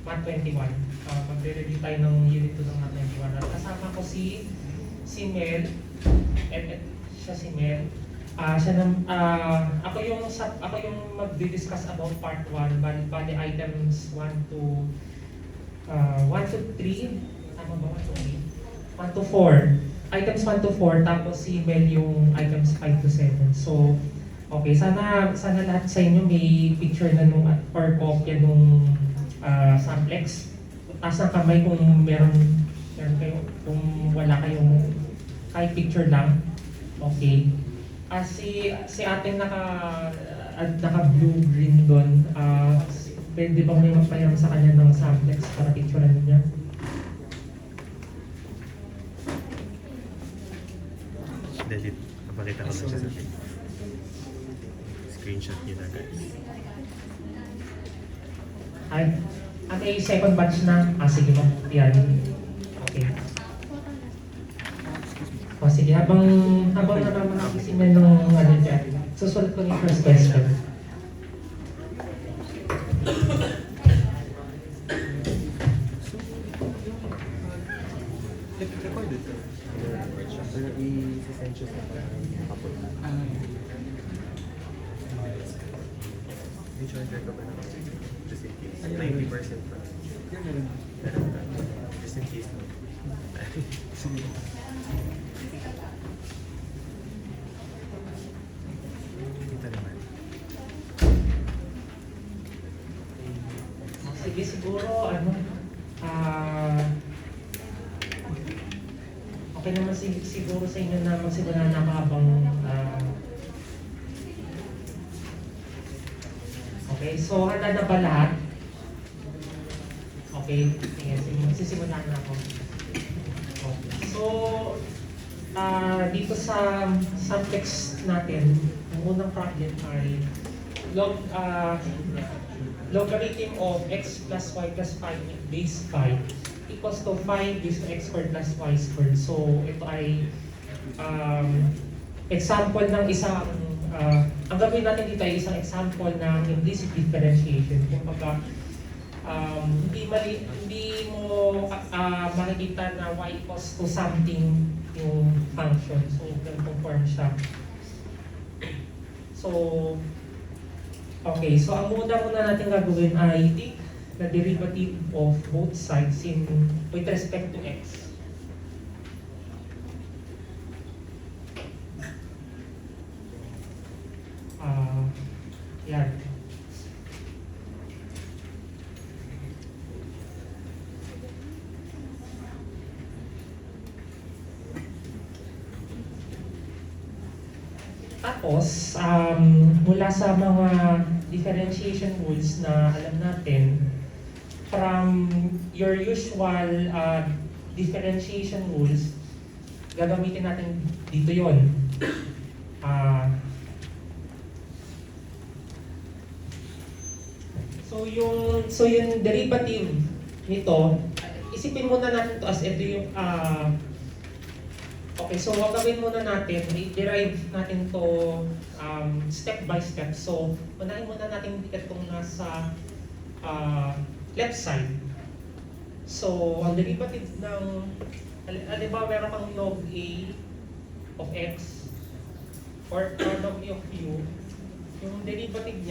Math 21. Magre-review tayo ng Unit 2 ng Math 21. At kasama ko si Mel. Siya si Mel. Ako yung magdi-discuss about part 1, bali items 1 to 3. Tama ba? 1 to 3? 1 to 4. Items 1 to 4, tapos si Mel yung items 5 to 7. So, okay, sana lahat sa inyo may picture na nung or kopya nung Samplex. Taas ng kamay kung meron kayo, kung wala kayong kahit picture lang. Okay. Si ate naka blue green doon. Pwede bang may magpayam sa kanya ng Samplex para picturean niya? Delete. Papakita ko lang siya sa akin. Screenshot niyo na guys. Ay, ate, second batch na. Sige po. Yan. Okay. Sige, habang nakakisimen ng ano dyan, susunod ko yung first question. Recorded ka? Pero i-send siya sa kapot. I-charger ka ba na? Just in case. 90% pa. Just in case. Ito naman. Sige, siguro, okay naman siguro sa inyo na magsimula na habang okay, so handa na ba lahat? Okay, sige, magsisimula na ako. Okay. So, dito sa subtext natin, ang unang problem ay logarithm of x plus y plus 5 base 5 equals to 5 raised to x squared plus y squared. So, ito ay example ng isang, ang gawin natin dito ay isang example ng implicit differentiation. Kumbaga, hindi mo makikita na y equals to something yung function. So, ganitong form siya. So, okay. So, ang muna natin gagawin ay take the derivative of both sides with respect to x. Yan. Tapos, mula sa mga differentiation rules na alam natin, from your usual differentiation rules, gagamitin natin dito yon. So yung derivative nito, isipin muna natin to as ito yung okay, so gagawin muna natin, i-derive natin to step by step. So, unahin muna natin itong nasa left side. So, ang derivative ng, halimbawa meron kang log A of x or log A of u, yung derivative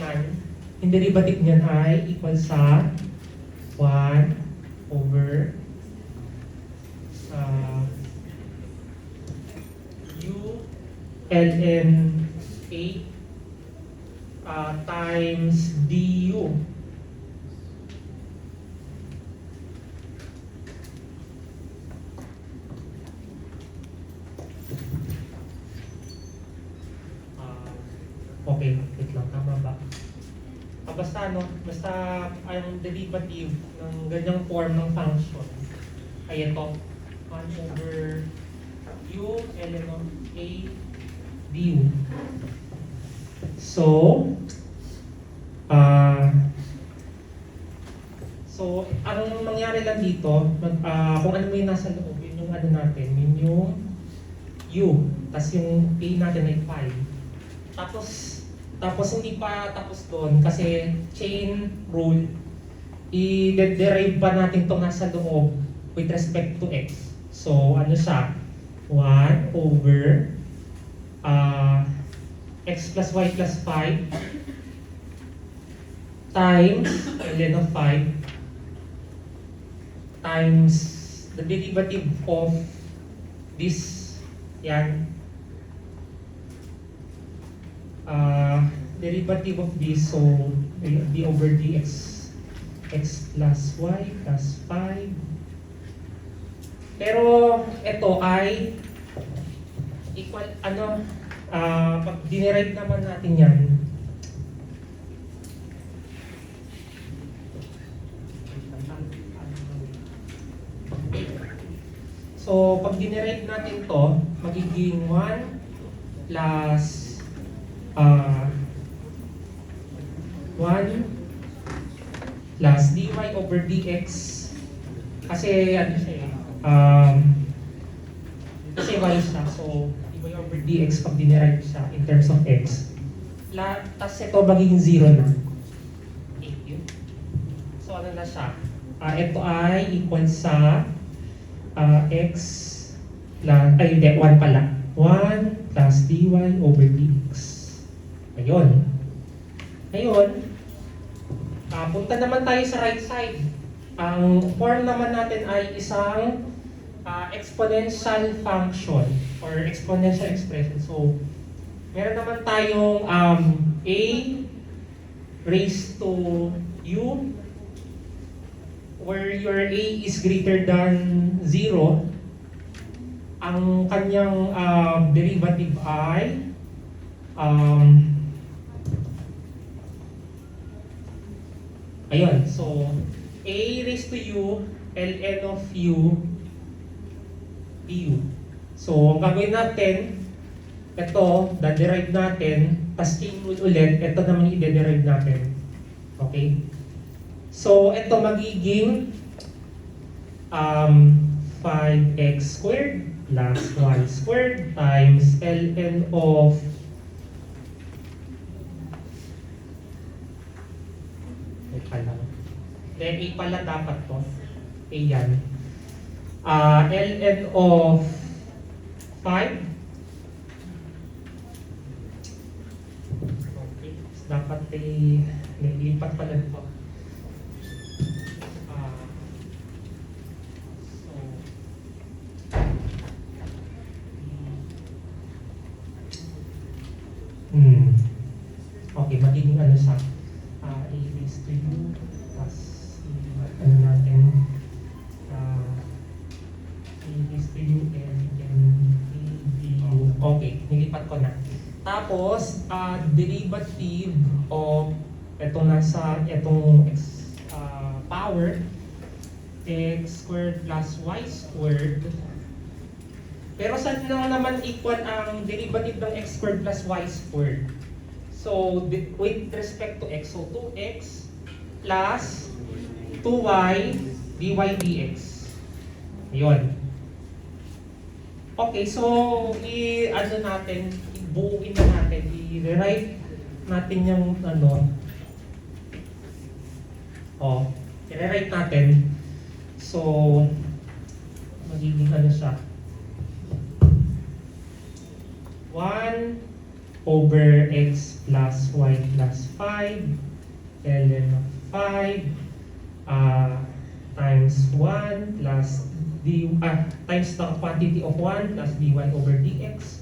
niyan ay equal sa 1 over u ln A times du. Okay, wait lang, tama ba? Basta ang derivative ng ganyang form ng function ay ito, 1 over u ln A du. So, ang mangyari lang dito, kung ano may nasa loob, yun yung ano natin, yun yung u, tas yung A natin ay 5. Tapos hindi pa tapos doon kasi chain rule, i-derive pa natin itong nasa loob with respect to x. So, ano siya? 1 over x plus y plus 5 times ln of 5 times the derivative of this, yan, derivative of this, so d over dx x plus y plus 5. Pero ito ay equal, pag dinerive naman natin yan, so pag dinerive natin to, magiging 1 plus 1 plus dy over dx, kasi ano siya kasi y siya, so dy over dx pag dinerive siya in terms of x, tapos ito magiging 0 na. Thank you. So ano na siya? Ito ay equal sa x plus, ay hindi, 1 pala. 1 plus dy over dx. Ayun. Ngayon, punta naman tayo sa right side. Ang form naman natin ay isang exponential function or exponential expression. So, meron naman tayong a raised to u, where your a is greater than 0. Ang kanyang derivative ay ayun, so a raised to u ln of u du. So ang gagawin natin, ito, da-derive natin, tas chain rule ulit, ito naman i-derive natin. Okay? So ito magiging 5x squared plus y squared times ln of then a pala dapat to, a yan, ln of 5. Okay, dapat lipat pala ito. Okay, magiging ano siya? A raised to u plus ano natin? A raised to u and du. Okay, nilipat ko na. Tapos, derivative of itong power x squared plus y squared. Pero saan lang naman equal ang derivative ng x squared plus y squared? So, with respect to x, so 2x plus 2y dy dx. Yun. Okay, so ibuuin na natin, i-rewrite natin yung i-rewrite natin. So, magiging siya? 1 over x plus y plus 5 ln of 5 times 1 plus times the quantity of 1 plus dy over dx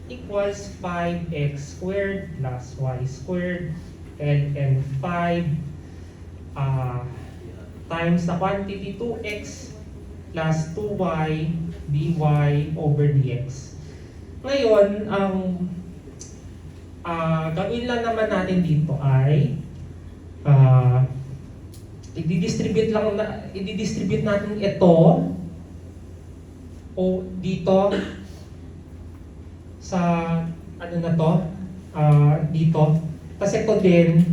equals 5x squared plus y squared ln 5 times the quantity 2x plus 2y dy over dx. Ngayon, ang gawin lang naman natin dito ay i-distribute natin ito o dito sa dito. Tapos ito din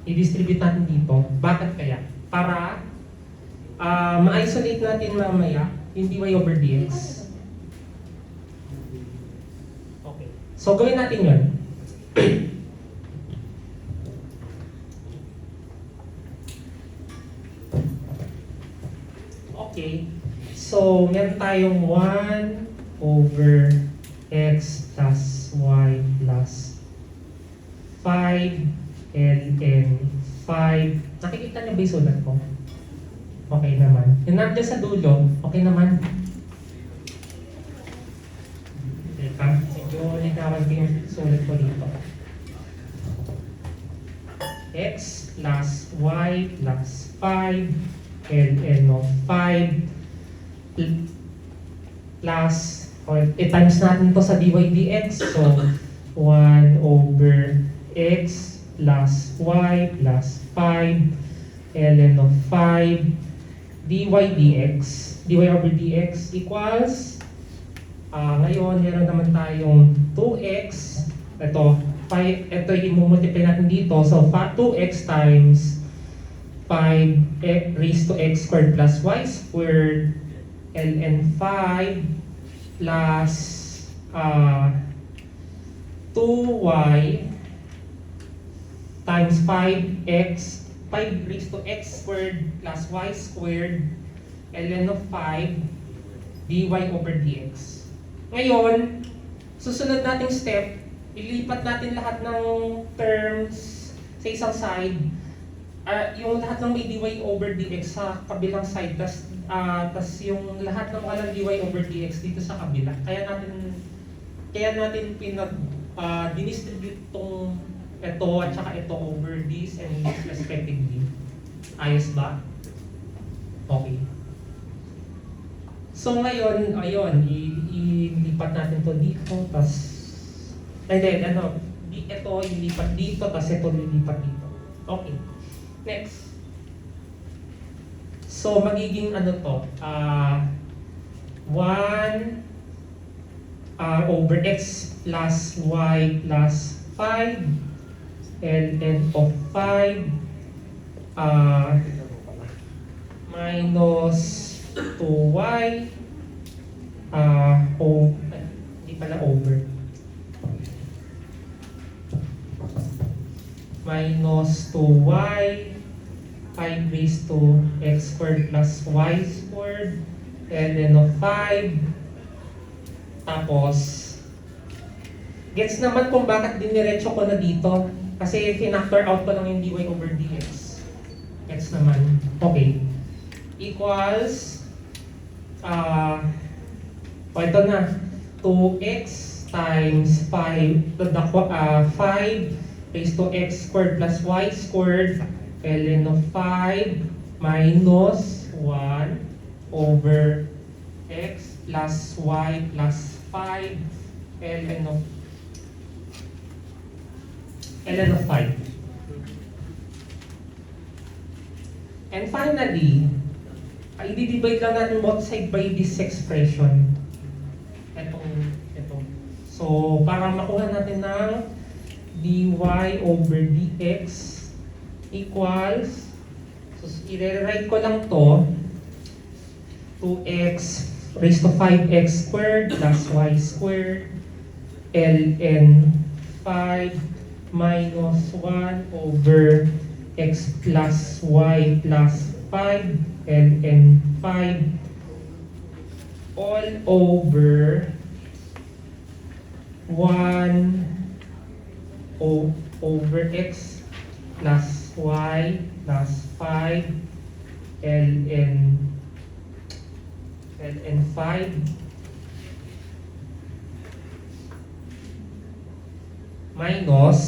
i-distribute natin dito. Bakit kaya? Para ma-isolate natin mamaya yung dy over dx. Okay. So gawin natin yun. Okay. So, meron tayong 1 over x plus y plus 5 ln 5. Nakikita niyo ba yung sulat ko? Okay naman. Yung nandiyan sa dulo, okay naman. Teka, medyo linawan ko yung sulat ko dito. X plus y plus 5 ln of 5 plus, times natin to sa dy dx. So, 1 over x plus y plus 5 ln of 5 dy dx. dy over dx equals, ngayon meron naman tayong 2x. Ito, i-multiply natin dito. So, 2x times 5 raised to x squared plus y squared ln 5 plus 2y times 5 raised to x squared plus y squared ln of 5 dy over dx. Ngayon, susunod nating step, ilipat natin lahat ng terms sa isang side. Yung lahat ng may dy over dx sa kabilang side, tas yung lahat ng walang dy over dx dito sa kabila. Kaya natin dinistribute tong ito at saka ito over this and this respectively. Ayos ba? Okay. So ngayon, ayun, ilipat natin to dito, tas ito ilipat dito, tas ito ilipat dito. Okay. Next. So magiging ano to? 1 over x plus y plus 5 ln of 5 minus 2y hindi pala over minus 2y 5 raised to x squared plus y squared ln of 5. Tapos gets naman kung bakit diniretso ko na dito kasi finactor out ko lang yung dy over dx. Gets naman. Okay. Equals ito na 2x times 5 raised to x squared plus y squared ln of 5 minus 1 over x plus y plus 5 ln of 5. And finally, i-divide lang natin both side by this expression. Ito. So, para makuha natin ng dy over dx equals, so i-rewrite ko lang to, 2x raised to 5x squared plus y squared ln 5 minus 1 over x plus y plus 5 ln 5 all over 1 over x plus y plus 5 ln 5 minus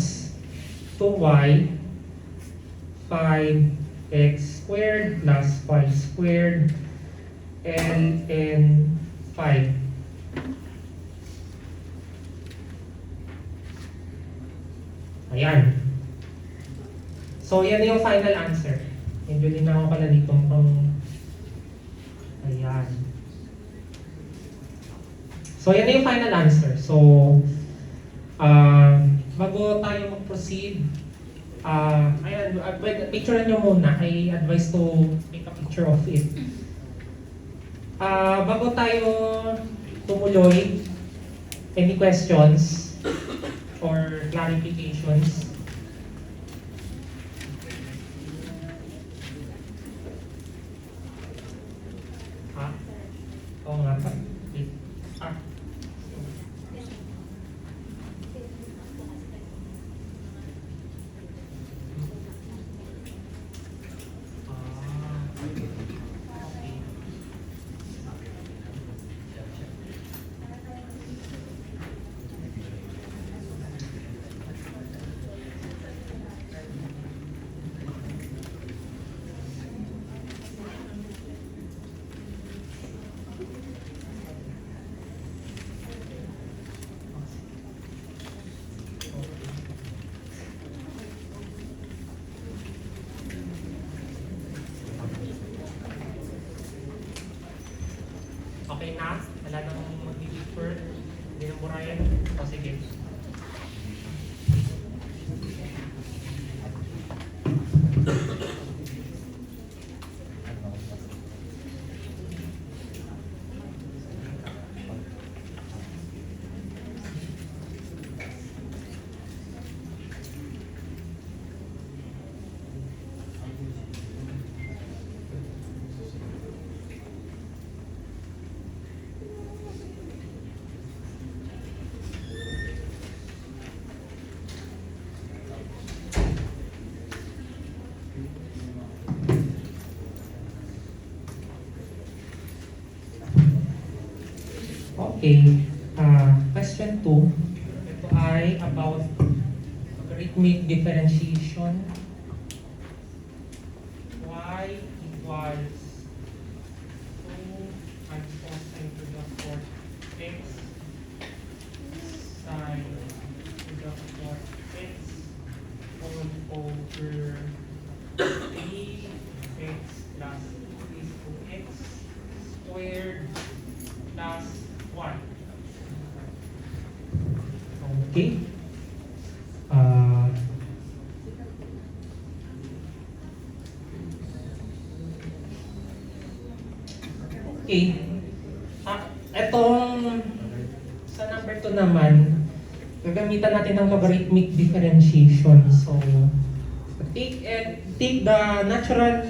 2y 5x squared plus y squared ln 5. Ayan. So, yan yung final answer. Medyo linaw pala dito pang... Ayan. So, yan yung final answer. So, bago tayo mag-proceed, ayan, picture nyo muna. I advise to make a picture of it. Bago tayo tumuloy, any questions or clarifications? wait. Ah. Okay. Okay na? Wala nang mag-defer? Hindi na murayan? O sige. Okay, question 2. Ito ay about logarithmic differentiation. Y equals 2 times cosine to the fourth x sine to the fourth x whole over 3x plus is to x squared plus 1. Okay. Okay. Etong sa number 2 naman, gagamitan natin ng logarithmic differentiation. So, take the natural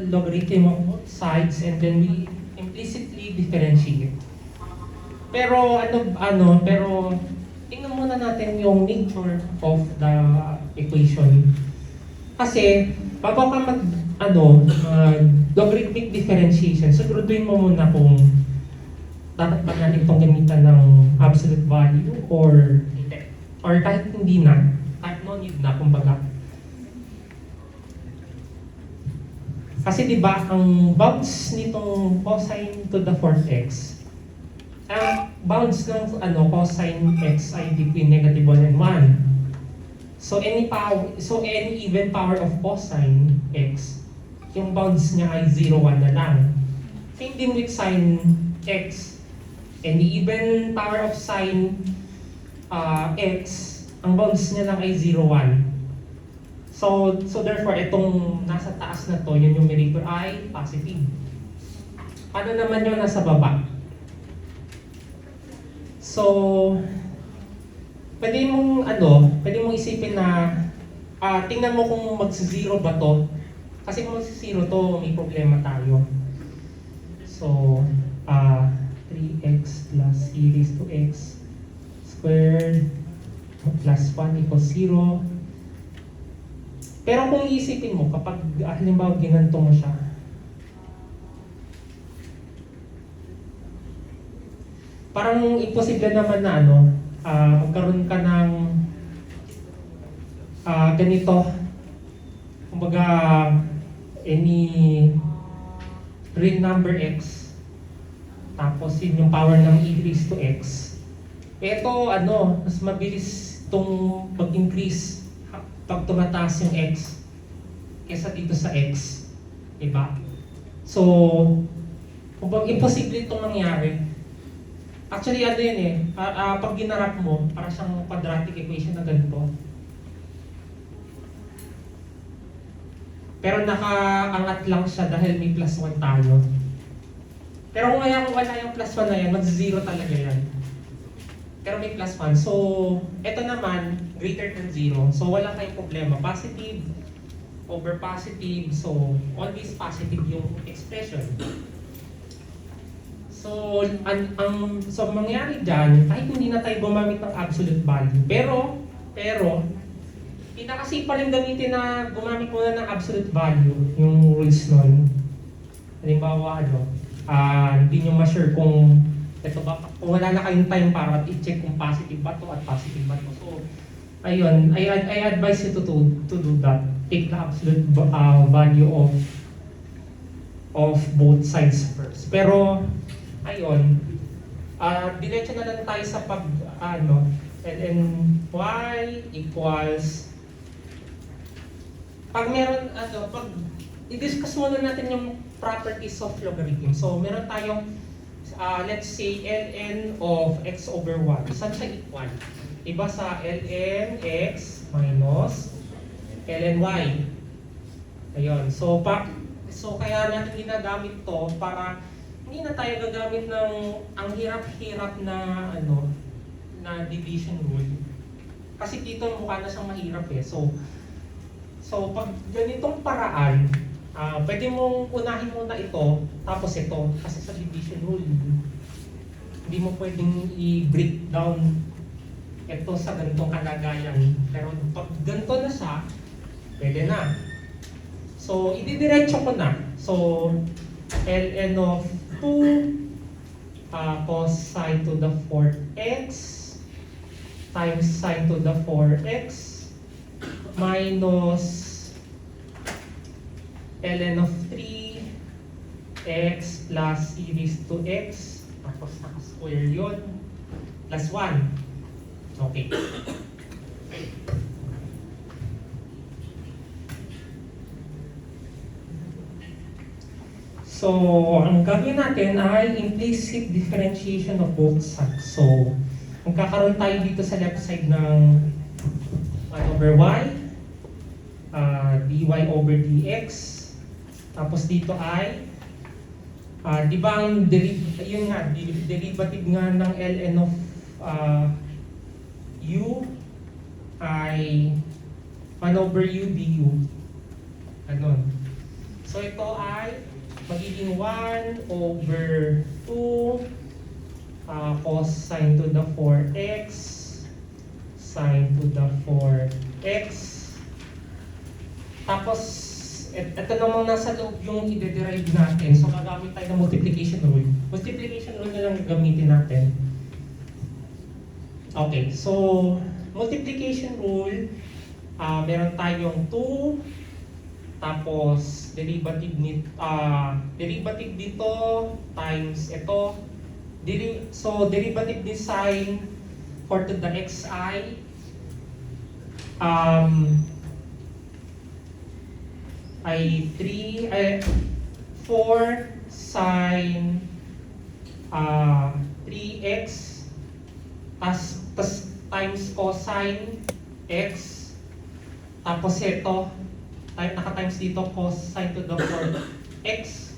logarithm of both sides and then we implicitly differentiate. Pero pero tingnan muna natin yung nature of the equation. Kasi bago ka mag logarithmic differentiation, siguraduhin mo muna kung dapat ba natin itong gamitan ng absolute value or hindi. Or kahit hindi na, kahit no need na, kumbaga. Kasi di ba ang bounds nitong cosine to the fourth x, ang bounds ng cosine x ay between -1 and 1. So any even power of cosine x, yung bounds niya ay 0, 1 na lang. Same din with sine x. Any even power of sine x, ang bounds niya lang ay 0, 1. So therefore, itong nasa taas na to, yung numerator ay positive. Paano naman yung nasa baba? So, pwede mong isipin na, tingnan mo kung magsi-zero ba to. Kasi kung magsi-zero to, may problema tayo. So, 3x plus e raised to x squared plus 1 equals 0. Pero kung iisipin mo, kapag halimbawa ginanto mo siya, parang imposible naman na magkaroon ka ng ganito. Kumbaga, any real number x, tapos yun yung power ng e raised to x. Ito, mas mabilis itong mag-increase pag tumataas yung x kesa dito sa x, diba? So, kung imposible itong mangyari. Actually, yun pag ginarap mo, para siyang quadratic equation na ganito. Pero nakaangat lang siya dahil may plus 1 tayo. Pero kung wala yung plus 1 na yan, mag-0 talaga yan. Pero may plus 1. So, ito naman, greater than 0. So, wala tayong problema. Positive over positive. So, always positive yung expression. So, so mangyari dyan, kahit hindi na tayo gumamit ng absolute value, pero, pinakasipa rin gamitin na gumamit muna ng absolute value, yung rules nun. Halimbawa, hindi nyo ma-sure kung ito ba, kung wala na kayong time para i-check kung positive ba to at positive ba to. So, ayun, I advise you to do that. Take the absolute value of both sides first. Pero, ayun, diretso na lang tayo sa ln y equals, pag meron, pag i-discuss muna natin yung properties of logarithm. So, meron tayong, let's say, ln of x over 1. Saan siya equal? Iba sa ln x minus ln y. Ayun. So, kaya natin ginagamit to para hindi na tayo gagamit ng ang hirap-hirap na na division rule. Kasi dito mukha na siyang mahirap eh. So pag ganitong paraan, pwede mong unahin muna ito, tapos ito. Kasi sa division rule, hindi mo pwedeng i-break down ito sa ganitong kalagayan. Pero pag ganito na siya, pwede na. So, ididiretso ko na. So, ln of 2 cos sine to the 4th x times sine to the 4x minus ln of 3 x plus e raised to x, tapos naka-square yun, plus 1. Okay. So, ang gagawin natin ay implicit differentiation of both sides. So, magkakaroon tayo dito sa left side ng 1 over y, dy over dx. Tapos dito ay, di ba ang derivative nga ng ln of u ay 1 over u du. Ganon. So, ito ay magiging 1 over 2 cos sine to the 4x sine to the 4x. Tapos, ito namang nasa loob yung i-derive natin. So, gagamit tayo ng multiplication rule. Multiplication rule na lang gamitin natin. Okay, so, multiplication rule, meron tayong 2, tapos derivative dito times ito. So derivative ni sine 4 to the xi ay 4 sine 3x tas times cosine x, tapos ito naka-times dito cos sine to the 4x.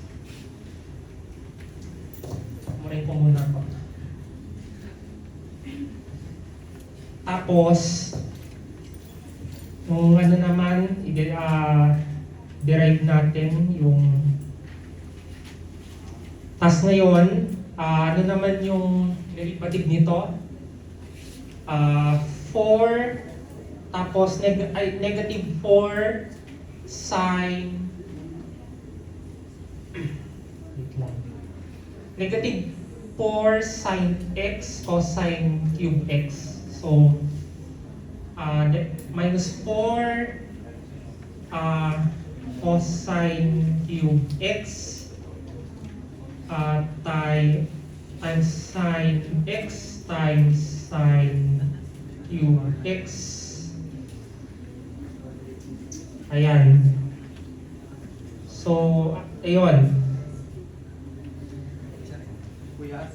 Murahin ko muna ito. Tapos, nung naman, derive natin yung tas ngayon, naman yung derivative nito? 4 tapos negative 4 sine negative 4 sine x cosine cube x. So, minus 4 cosine cube x times sine x times sine cube x. Ayan. So, ayun. Kuya,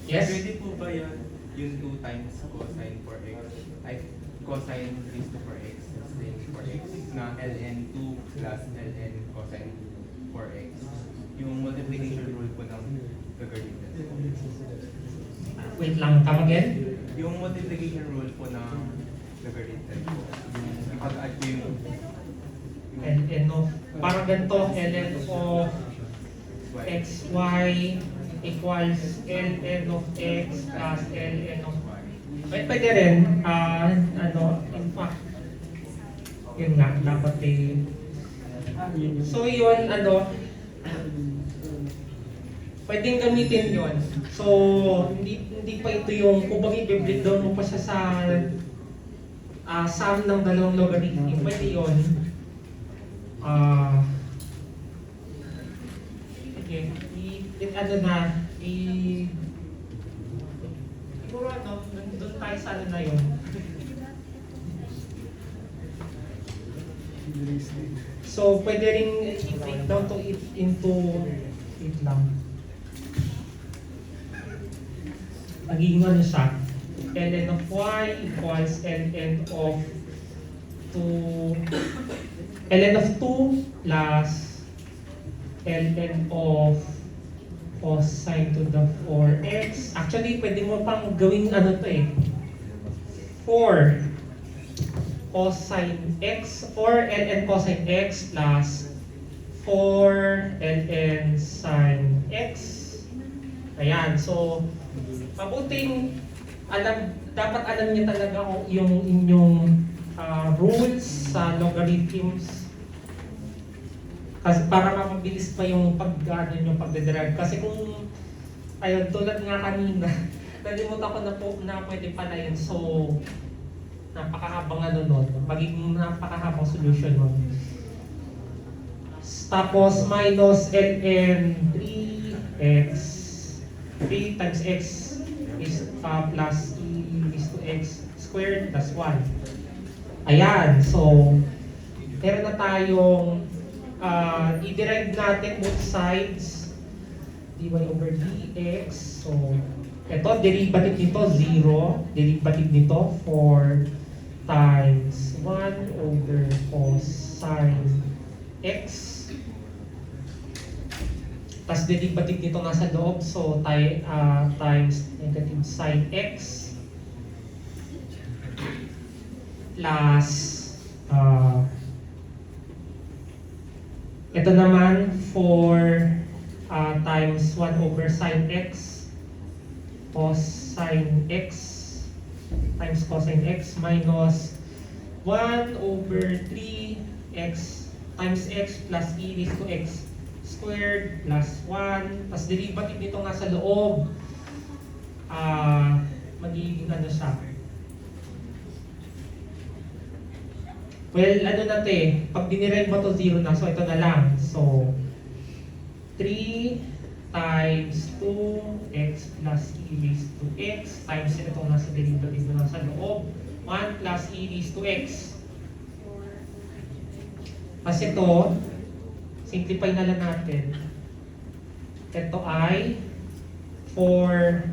Yes? pwede po ba yun, yung 2 times cosine 4x, ay cosine raised to 4x, sin 4x, na ln 2 plus ln cosine 4x? Yung multiplication rule po ng logarithm. Wait lang, come again? Yung multiplication rule po ng logarithm po, yung pag-add ko yung ln of, parang ganito, ln of xy equals ln of x plus ln of y. Pwede rin, in fact, yun nga, dapat eh. So yun, pwedeng gamitin yun. So, hindi pa ito yung, kung bakit i-breakdown mo pa siya sa sum ng dalawang logarithm. Pwede yun. Okay, siguro doon tayo sa na yun. So, pwede rin i-break down to it into, wait lang. Nagiging ano siya, ln of y equals ln of 2 plus ln of cosine to the 4x. Actually, pwede mo pang gawing ano to eh. 4 cosine x, 4 ln cosine x plus 4 ln sine x. Ayan, so mabuting dapat alam niyo talaga yung inyong rules sa logarithms. Kasi para mabilis pa yung pagdederive. Kasi kung, ayun, tulad nga kanina, nalimutan ko na po na pwede pala yun. So, napakahabang nun. Magiging napakahabang solution mo. Tapos, minus ln 3x. 3 times x is plus e is to x squared plus 1. Ayan, so, meron na tayong i-derive natin both sides dy over dx. So, ito, derivative nito 0, derivative nito 4 times 1 over cosine x. Tapos derivative nito nasa loob, so times negative sine x plus ito naman 4 times 1 over sine x cosine x times cosine x minus 1 over 3x times x plus e raised to x squared plus 1. Tapos derivative nito nga sa loob, magiging ano siya. Well, ano na ito eh, pag dinerive mo to 0 na, so ito na lang. So, 3 times 2x plus e raised to x times ito nasa derivative na nasa loob, 1 plus e raised to x. Kasi ito, simplify na lang natin. Ito ay 4,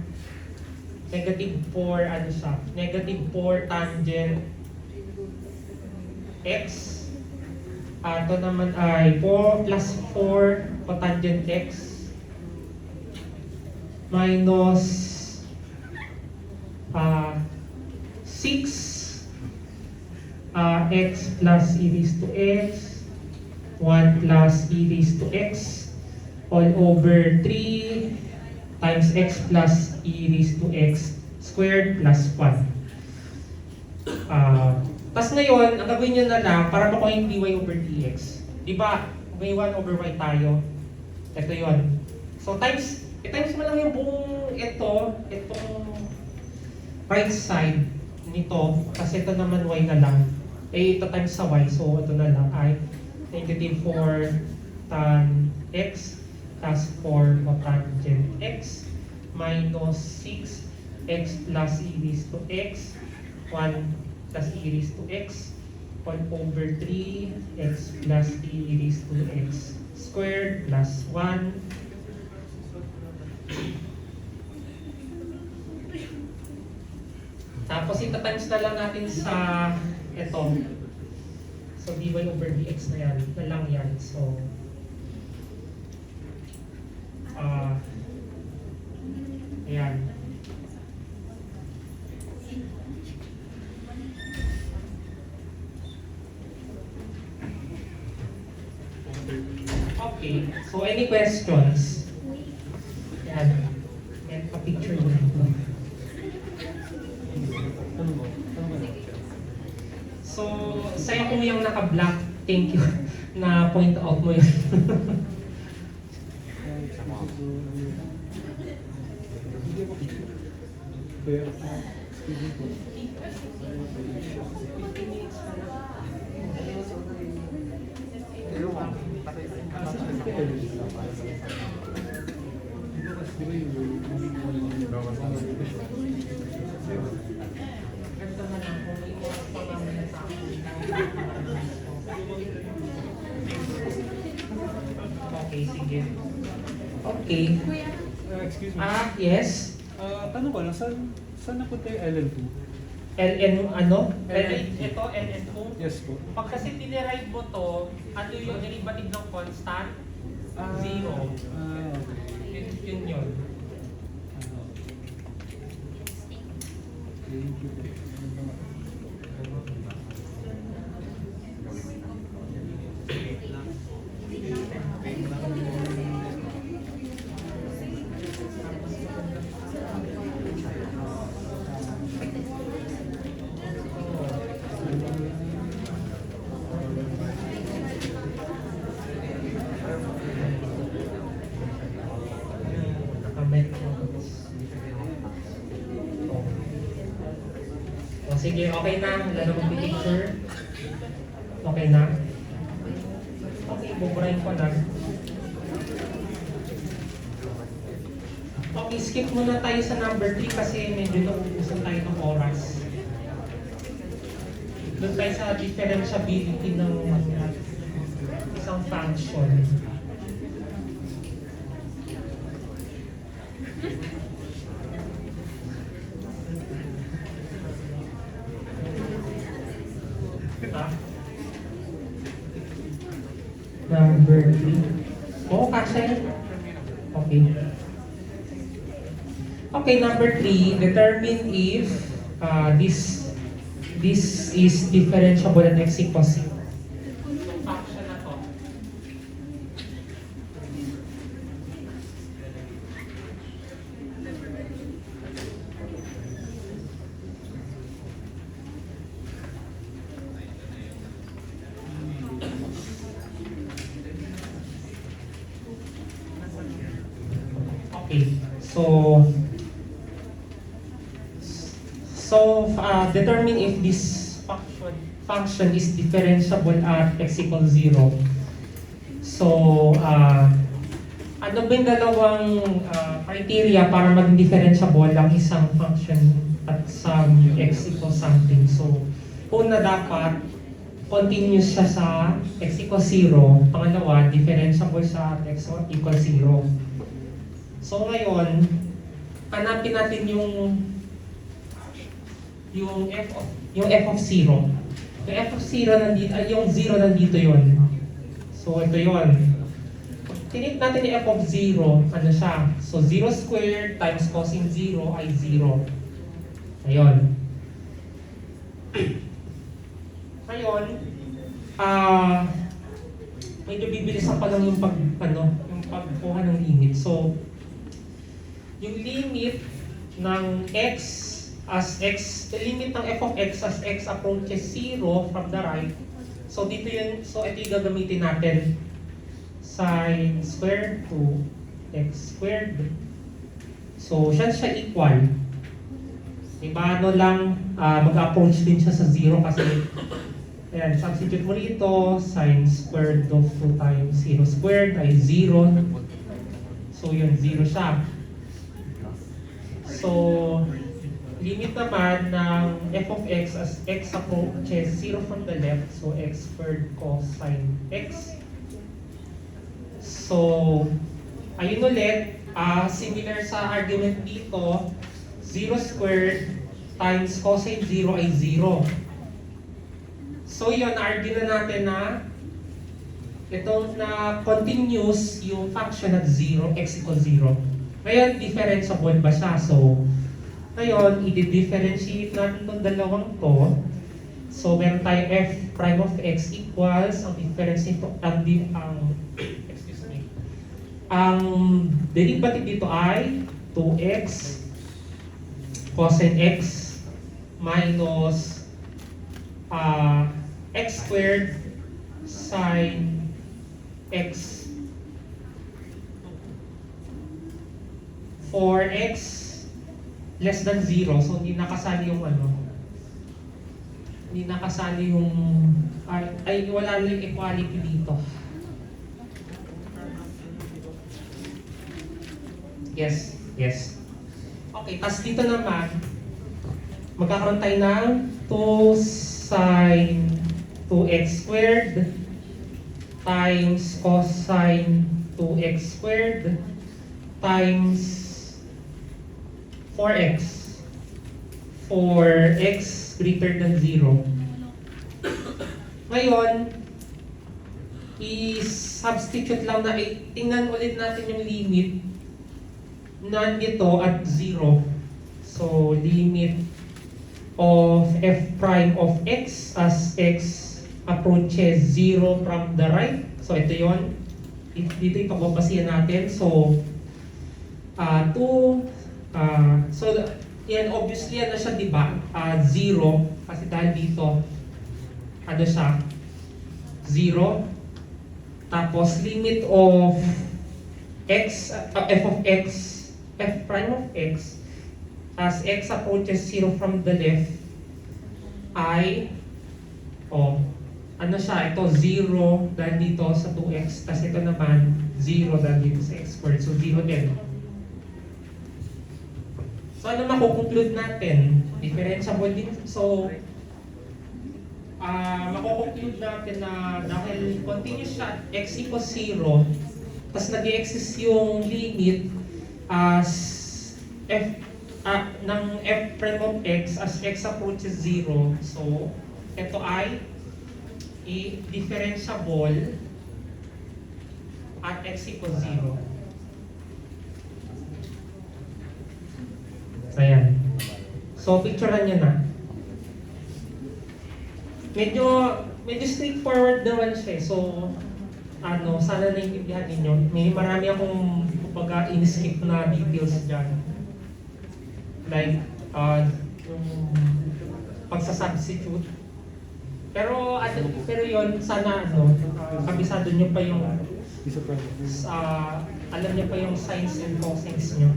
negative 4, ano siya? Negative 4 tangent x. Ito naman ay 4 plus 4 cotangent x minus 6 x plus e raised to x 1 plus e raised to x all over 3 times x plus e raised to x squared plus 1. Tapos ngayon, ang gagawin nyo na lang para makuha yung dy over dx. Diba, may 1 over y tayo. Ito yon. So times mo lang yung buong itong right side nito. Kasi ito naman y na lang. Ito times sa y. So ito na lang ay negative 4 tan x plus 4 cotangent x minus 6 x plus e raised to x 1 plus e raised to x 1 over 3 x plus e raised to x squared plus 1. Tapos ita-times na lang natin sa ito. So dy over dx na yan, na lang yan. So ayan. Okay, so any questions? Yan. Yan, pa-picture mo dito. So, sa'yo kung yung naka-black, thank you na point out mo yun. Ganito na lang kung may oras pa naman sa akin. Okay, sige. Okay. Excuse me. Yes. Tanong ko lang, saan napunta yung LN2? LN ano? LN. Ito, LN2. Yes po. Pag kasi tinirive mo to, ano yung derivative ng constant? Zero. Okay. Yun yun. Thank you. O sige, okay na. Wala na mag-picture. Okay na. Okay, buburahin ko na. Okay, skip muna tayo sa number 3 kasi medyo nauubusan tayo ng oras. Doon tayo sa differentiability ng isang function. Ah. Number 3. Oh, kasi. Okay. Okay, number 3. Determine if this is differentiable at x equals 0. Yung function na to. Okay, determine if this function is differentiable at x equals 0. So, ano ba yung dalawang criteria para maging differentiable ang isang function at some x equals something? So, una dapat continuous siya sa x equals 0. Pangalawa, differentiable sa x equals 0. So ngayon, hanapin natin yung f of 0. Yung f of 0 nandito, yung 0 nandito yon. So ito yon. Tinit natin yung f of 0, ano siya? So 0 squared times cosine 0 ay 0. Ayun. Ngayon, medyo bibilisan pa lang yung pagkuha ng limit. So, yung limit ng x as x, the limit ng f of x as x approaches 0 from the right. So dito yun, so ito yung gagamitin natin. Sin squared to x squared. So siya equal. Diba, ano lang, mag-approach din siya sa 0 kasi ayan, substitute mo rito, sin squared of 2 times 0 squared ay 0. So yun, 0 siya. So, limit naman ng f of x as x approaches 0 from the left, so x squared cosine x. So, ayun ulit, similar sa argument dito, 0 squared times cosine 0 ay 0. So yun, argue na natin na itong na continuous yung function at 0, x equals 0. Ngayon, differentiable ba siya? So, ngayon, i-differentiate natin itong dalawang to. So, meron tayong f prime of x equals, ang difference nito, excuse me, Ang derivative dito ay 2x cosine x minus x squared sine x for x less than 0. So hindi nakasali yung hindi nakasali yung ay wala lang yung equality dito. Yes, yes. Okay, tas dito naman, magkakaroon tayo ng 2 sine 2x squared times cosine 2x squared times 4x for x greater than 0. Ngayon, i-substitute lang na, tingnan ulit natin yung limit nandito at 0. So, limit of f prime of x as x approaches 0 from the right. So, ito yon. Dito ipagbabasihan natin. So, so, yan, obviously, ano siya, di ba? 0. Kasi dahil dito, ano siya? 0. Tapos, limit of x, f of x, f prime of x as x approaches 0 from the left ay ano siya, ito 0 dahil dito sa 2x, tas ito naman 0 dahil dito sa x squared, so 0 din. So ano makukonclude natin? Differentiable din. So makukonclude natin na dahil continuous siya, x equals 0, tas nag-exist yung limit as f ng f prime of x as x approaches 0. So, ito ay differentiable at x equals 0. So, ayan. So, picturean nyo na. Medyo straightforward naman siya. So, sana naiintindihan ninyo. May marami akong in-skip na details dyan. Like, yung pagsasubstitute. Pero yun, sana kabisado nyo pa yung, alam nyo pa yung sines and cosines nyo.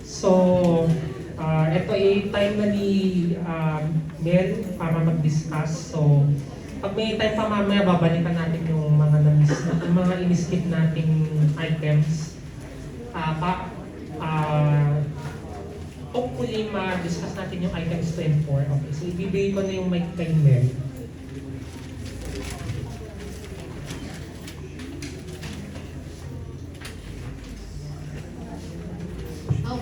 So, ito ay time na ni Mel para mag-discuss. So, pag may time pa mamaya, babalikan natin yung mga in-skip nating items. Hopefully, ma-discuss natin yung items 2 and 4. Okay, so ibibigay ko na yung mic kay Mel.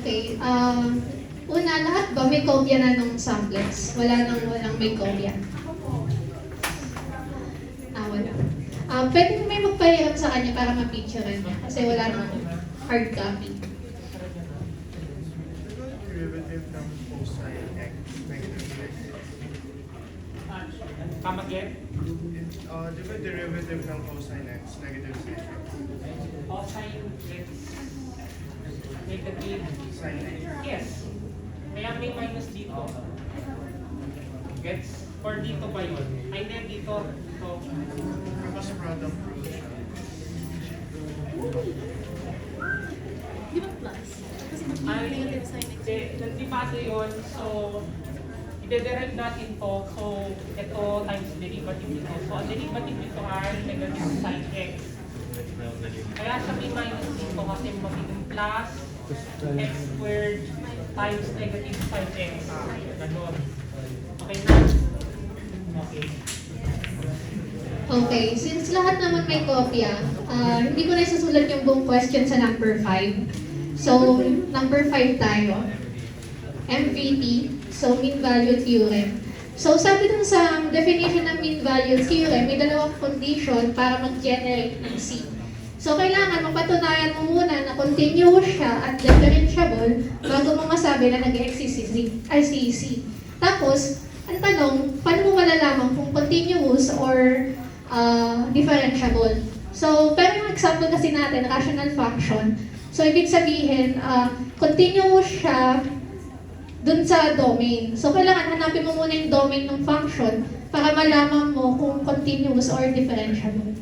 Okay, una, lahat ba may kopya na nung samplets? Walang may kopya? Wala. Pwede may magpahiram sa kanya para ma-picturean niya kasi wala nang hard copy. Derivative ng cosine x negative x. Come again? Di ba derivative ng cosine x negative sin x? Cosine x negative Sin x. yes. Kaya may minus dito. Gets? Or dito ba yun? Ay, hindi, dito. Tapos product rule siya. Di ba plus? Kasi Ay, negative sin x. nagdibase yun. So, i-derive natin to. So, ito times derivative nito. So, ang derivative nito ay negative sin x. Kaya siya may minus dito kasi magiging plus x squared times negative sin x. Ganon. Okay na? Okay. Okay, since lahat naman may kopya, hindi ko na isasulat yung buong question sa number 5. So, number 5 tayo. MVP, so mean value theorem. So, sabi dun sa definition ng mean value theorem, may dalawang condition para mag-generate ng C. So, kailangan mapatunayan mo muna na continuous siya at differentiable bago mo masabi na nag-exist si C. Tapos, ang tanong, paano mo malalaman kung continuous or differentiable? So, pero yung example kasi natin, rational function. So, ibig sabihin, continuous siya dun sa domain. So, kailangan hanapin mo muna yung domain ng function para malaman mo kung continuous or differentiable.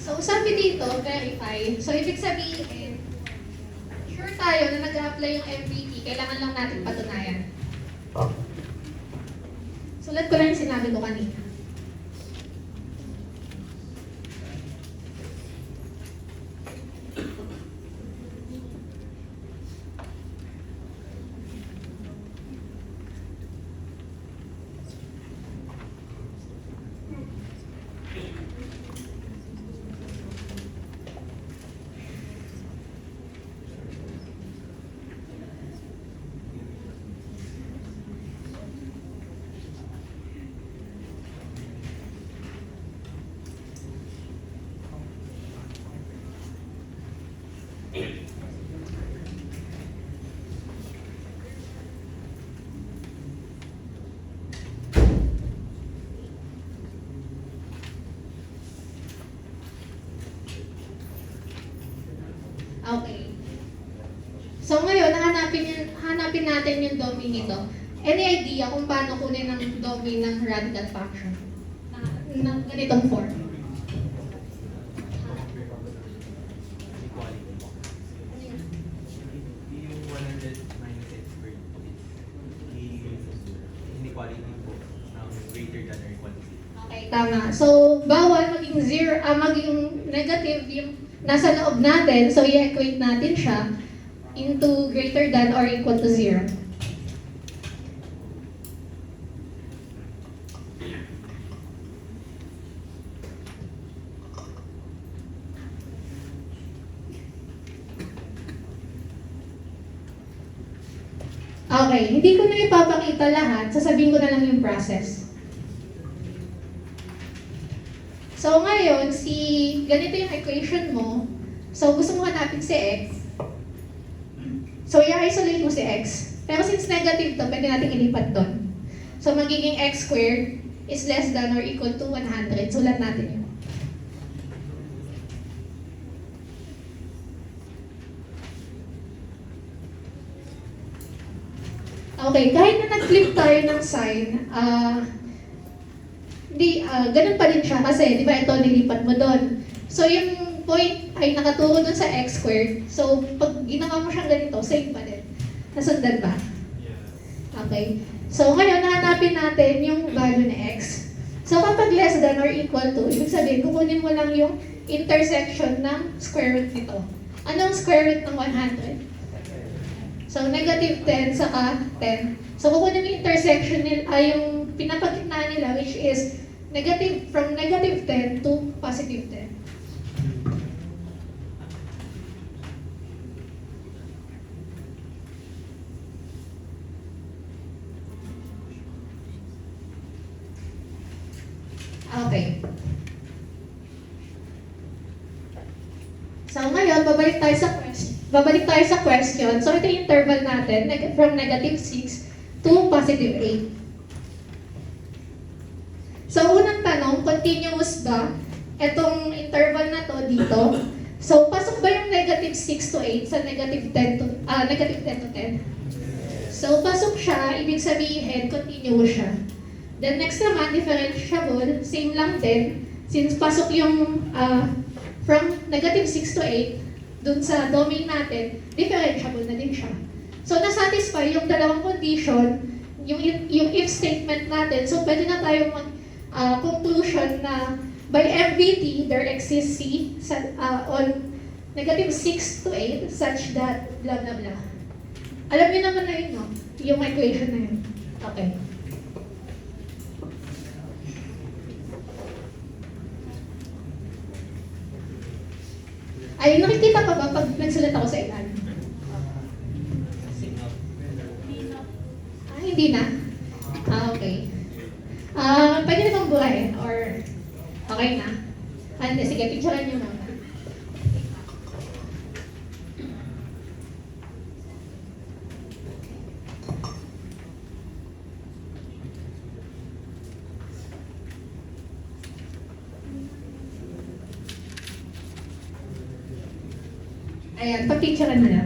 So, sabi dito, verify. So, ibig sabihin, sure tayo na nag-a-apply yung MVP, kailangan lang natin patunayan. Sulat ko lang yung sinabi ko kanina. Okay. So ngayon, hanapin natin yung domain nito. Any idea kung paano kunin ang domain ng radical function? Na ganitong form. Yung 100 minus x squared is inequality po ng greater than or equal to 0. Okay, tama. So, bawal maging maging negative yung nasa loob natin. So, i-equate natin siya into greater than or equal to 0. Okay, hindi ko na ipapakita lahat. Sasabihin ko na lang yung process. So ngayon, ganito yung equation mo. So gusto mo hanapin si x. So i-isolate mo si x. Pero since negative to, pwede natin ilipat doon. So magiging x squared is less than or equal to 100. Sulat natin yun. Okay, kahit na nag-flip tayo ng sign, ganun pa din siya kasi, di ba, ito nilipat mo doon. So, yung point ay nakaturo doon sa x squared. So, pag ginawa mo siyang ganito, same pa din. Nasundan ba? Okay. So, ngayon, nahanapin natin yung value ng x. So, kapag less than or equal to, ibig sabihin, kukunin mo lang yung intersection ng square root nito. Anong square root ng 100? So, negative 10 saka 10. So, kukunin mo yung intersection yung pinapagitnaan nila, which is from negative 10 to positive 10. Okay. So, ngayon, babalik tayo sa question. So, ito yung interval natin, from negative 6 to positive 8. So, unang tanong, continuous ba itong interval na to dito? So, pasok ba yung negative 6 to 8 sa negative 10 to 10? So, pasok siya, ibig sabihin, continuous siya. Then next naman, differentiable, same lang din. Since pasok yung from negative 6 to 8, dun sa domain natin, differentiable na din siya. So, nasatisfy yung dalawang condition, yung if statement natin. So, pwede na tayong conclusion na by MVT, there exists C on negative 6 to 8 such that blah blah blah. Alam niyo naman na yun, no? Yung equation na yun. Okay. Ay, nakikita pa ba pag nagsulat ako sa ilan? Hindi na? Okay. Pwede na bang buhayin? Or okay na? Hindi, sige, picturean niyo muna. Ayan, pag-picturean mo na.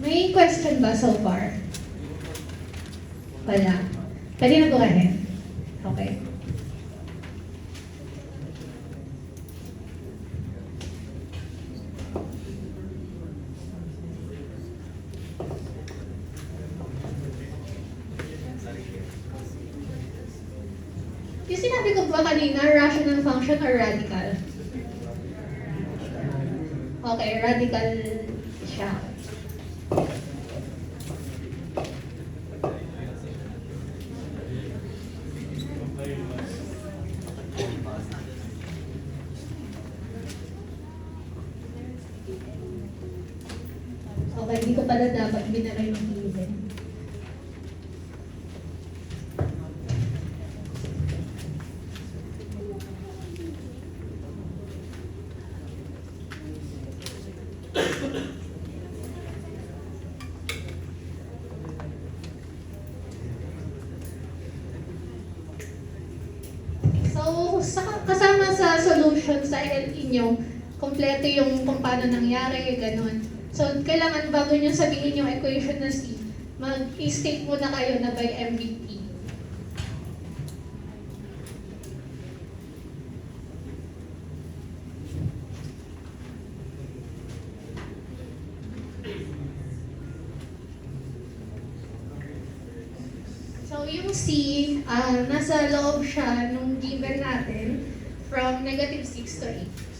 May question ba so far? Wala. Pwede na bukahin. Okay. Yung sinabi ko ba kanina, rational function or radical? Okay, radical siya. Okay, hindi ko pala dapat binalay ng given. So, kasama sa solution sa inyo, kompleto yung kung paano nangyari, ganun. So, kailangan bago nyo sabihin yung equation na C, mag-state muna kayo na by MVT. So, yung C, nasa loob siya nung given natin from negative 6 to 8.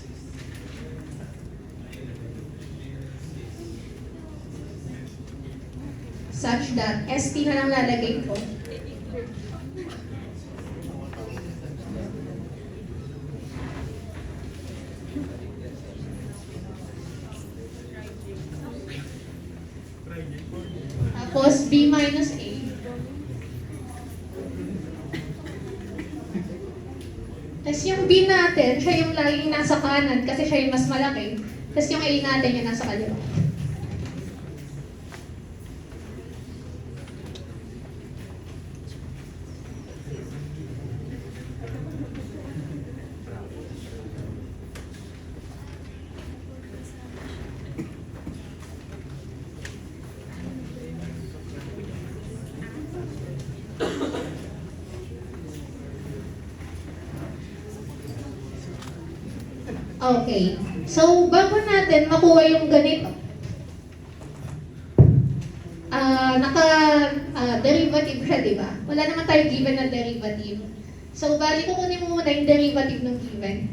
Such that, ST na lang lalagay ko. Tapos, B minus A. Tapos yung B natin, siya yung laging nasa kanan kasi siya yung mas malaki. Tapos yung A natin yung nasa kaliwa. Okay. So, bago natin makuha yung ganito, naka-derivative siya, di ba? Wala naman tayo given na derivative. So, bali kukunin mo muna yung derivative ng given.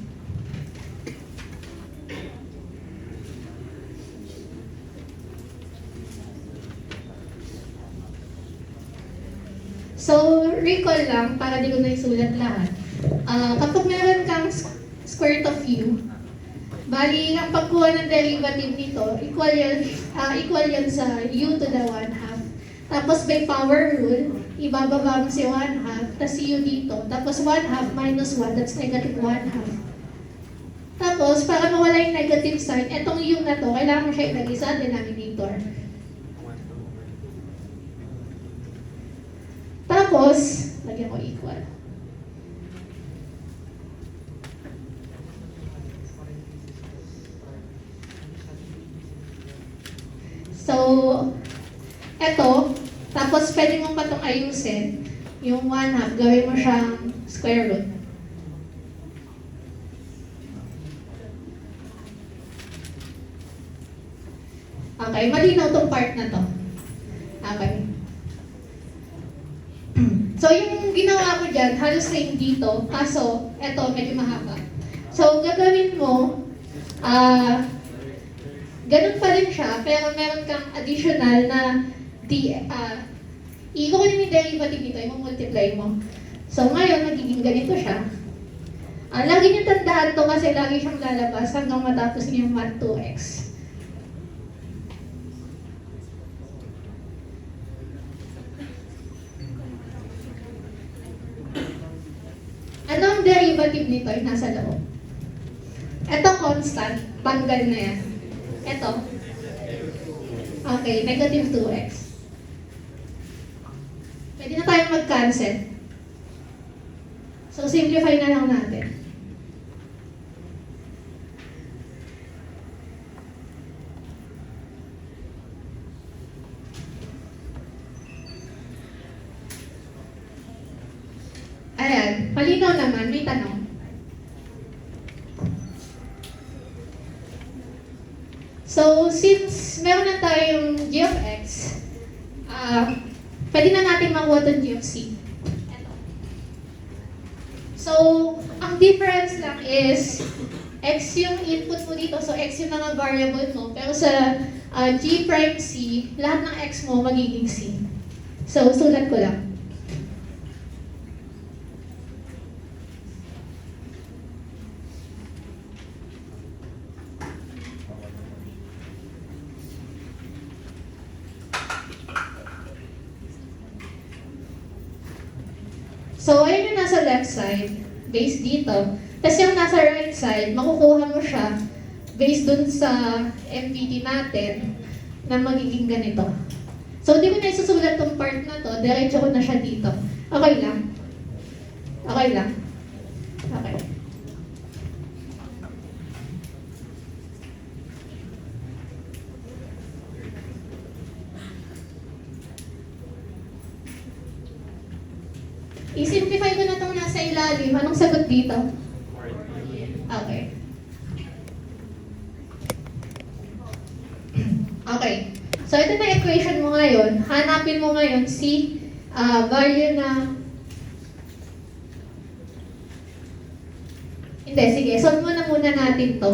So, recall lang, para di ko na isulat lahat. Kapag meron kang square root of u, bali, ang pagkuha ng derivative nito, equal yan equal yan sa u to the 1/2. Tapos by power rule, ibababa mo si 1/2, tapos si u dito. Tapos 1/2 minus 1, that's negative 1/2. Tapos, para mawala yung negative sign, etong u na to, kailangan mo siya ilagay sa denominator. Tapos, lagyan ko equal. So, eto, tapos pwede mo pa itong ayusin. Yung 1/2, gawin mo siyang square root. Okay, malinaw tong part na to. Okay. So, yung ginawa ko dyan, halos same dito, kaso, eto, medyo mahaba. So, gagawin mo, ganun pa rin siya, pero meron kang additional na i-kukunin mo yung derivative dito, i-multiply mo. So, ngayon, magiging ganito siya. Lagi niyo tandaan to kasi lagi siyang lalabas hanggang matapos niyo yung mat 2x. Ano ang derivative nito? Yung nasa loob. Ito constant, tanggal na yan. Ito. Okay, negative 2x. Pwede na tayong mag-cancel. So, simplify na lang natin. Ayan, malinaw naman, may tanong. So, since meron na tayong g of x, pwede na natin makuha itong g of c. Ito. So, ang difference lang is, x yung input mo dito, so x yung mga variable mo, pero sa g prime c, lahat ng x mo magiging c. So, sulat ko lang. So, ayun yung nasa left side, based dito. Tapos yung nasa right side, makukuha mo siya based dun sa MVT natin na magiging ganito. So, di ko na isusulat tong part na to, diretso ko na siya dito. Okay lang? Okay lang? Okay. I-simplify ko na itong nasa ilalim. Anong sagot dito? Okay. Okay. So, ito na equation mo ngayon. Hanapin mo ngayon si value na... Hindi, sige. Solve muna natin to.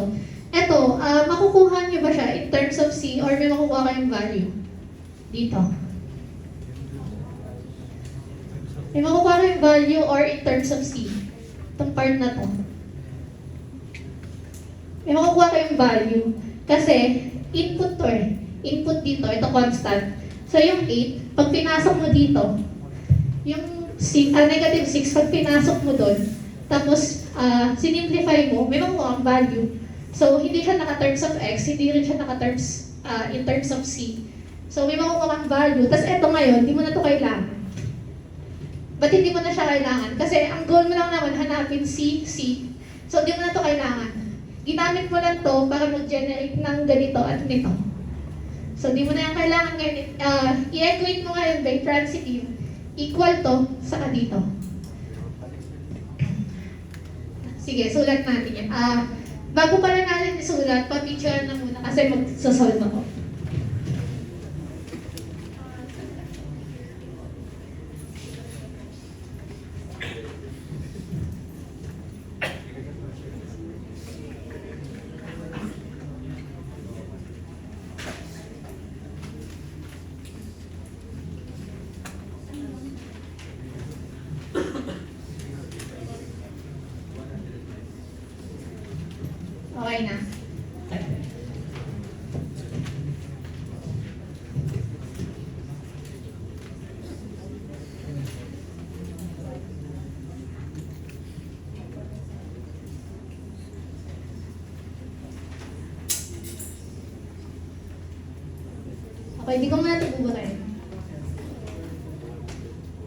Ito, makukuha niyo ba siya in terms of C or may makukuha kayong value? Dito. May makukuha kayong value or in terms of C. Itong part na to. May makukuha kayong value. Kasi, input to eh. Input dito, ito constant. So, yung 8, pag pinasok mo dito, yung negative 6, pag pinasok mo doon, tapos, sinimplify mo, may makukuha kang value. So, hindi siya naka-terms of x, hindi rin siya naka-terms in terms of c. So, may makukuha kang value. Tapos, eto ngayon, hindi mo na ito kailangan. Ba't hindi mo na siya kailangan? Kasi, ang goal mo lang naman, hanapin c, c. So, hindi mo na ito kailangan. Ginamit mo lang to para mag-generate ng ganito at nito. So, di mo na yung kailangan ngayon. I-equate mo ngayon by transitive equal to sa dito. Sige, sulat natin yan. Bago pala natin isulat, pa-picture na muna kasi mag-solve ako. Okay na. Okay, di ko muna ito bubukin.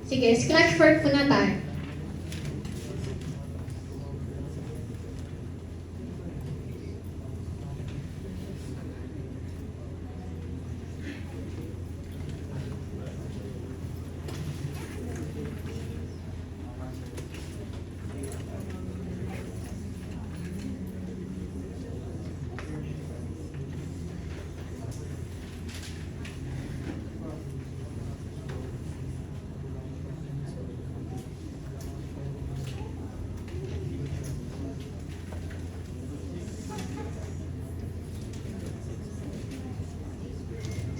Sige, scratch work muna tayo.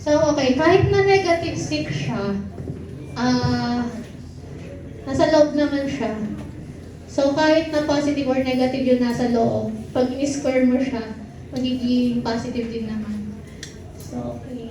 So, okay, kahit na negative 6 siya, nasa loob naman siya. So, kahit na positive or negative yung nasa loob, pag in-square mo siya, magiging positive din naman. So, okay.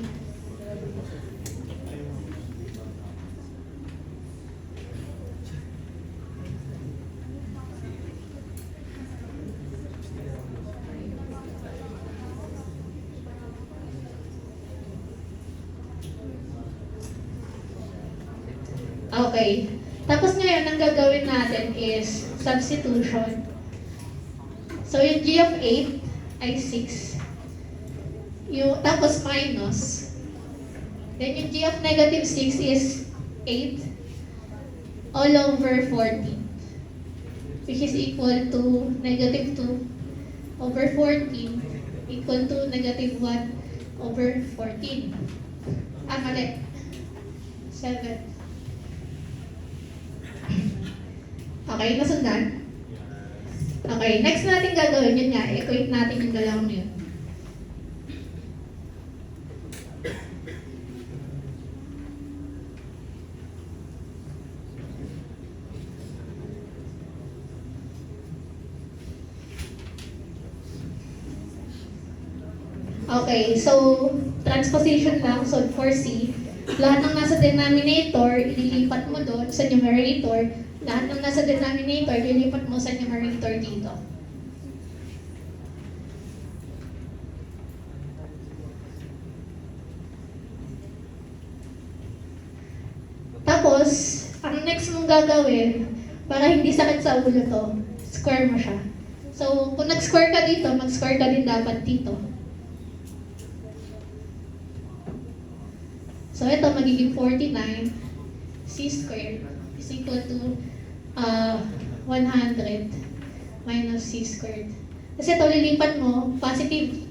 Okay. Tapos ngayon, ang gagawin natin is substitution. So, yung g of 8 ay 6. Tapos minus. Then yung g of negative 6 is 8 all over 14. Which is equal to negative 2 over 14 equal to negative 1 over 14. Mali. 7. Okay, nasundan? Okay, next natin gagawin yun nga, equate natin yung dalawang yun. Okay, so transposition lang, so for C, lahat ng nasa denominator, ililipat mo doon sa numerator. Lahat ng nasa denominator, ililipat mo sa numerator dito. Tapos, ang next mong gagawin, para hindi sakit sa ulo to, square mo siya. So, kung nag-square ka dito, mag-square ka din dapat dito. So, ito magiging 49 c squared is equal to 100 minus c squared. Kasi ito lilipat mo, positive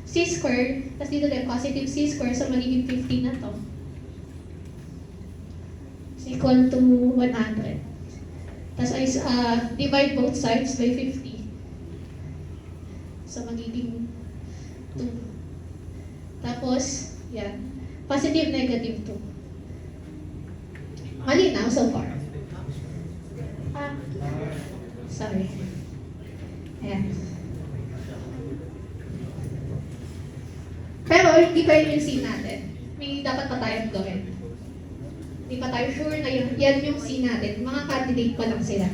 c squared, tapos dito din positive c squared, so magiging 50 na to. Is equal to 100. Tapos ay divide both sides by 50. So magiging 2. Tapos, yan. Positive, negative 2. Malinaw so far. Sorry. Ayan. Pero hindi pa yun yung C natin. May dapat pa tayong gawin. Hindi pa tayo sure na yun. Yan yung C natin. Mga candidate pa lang sila.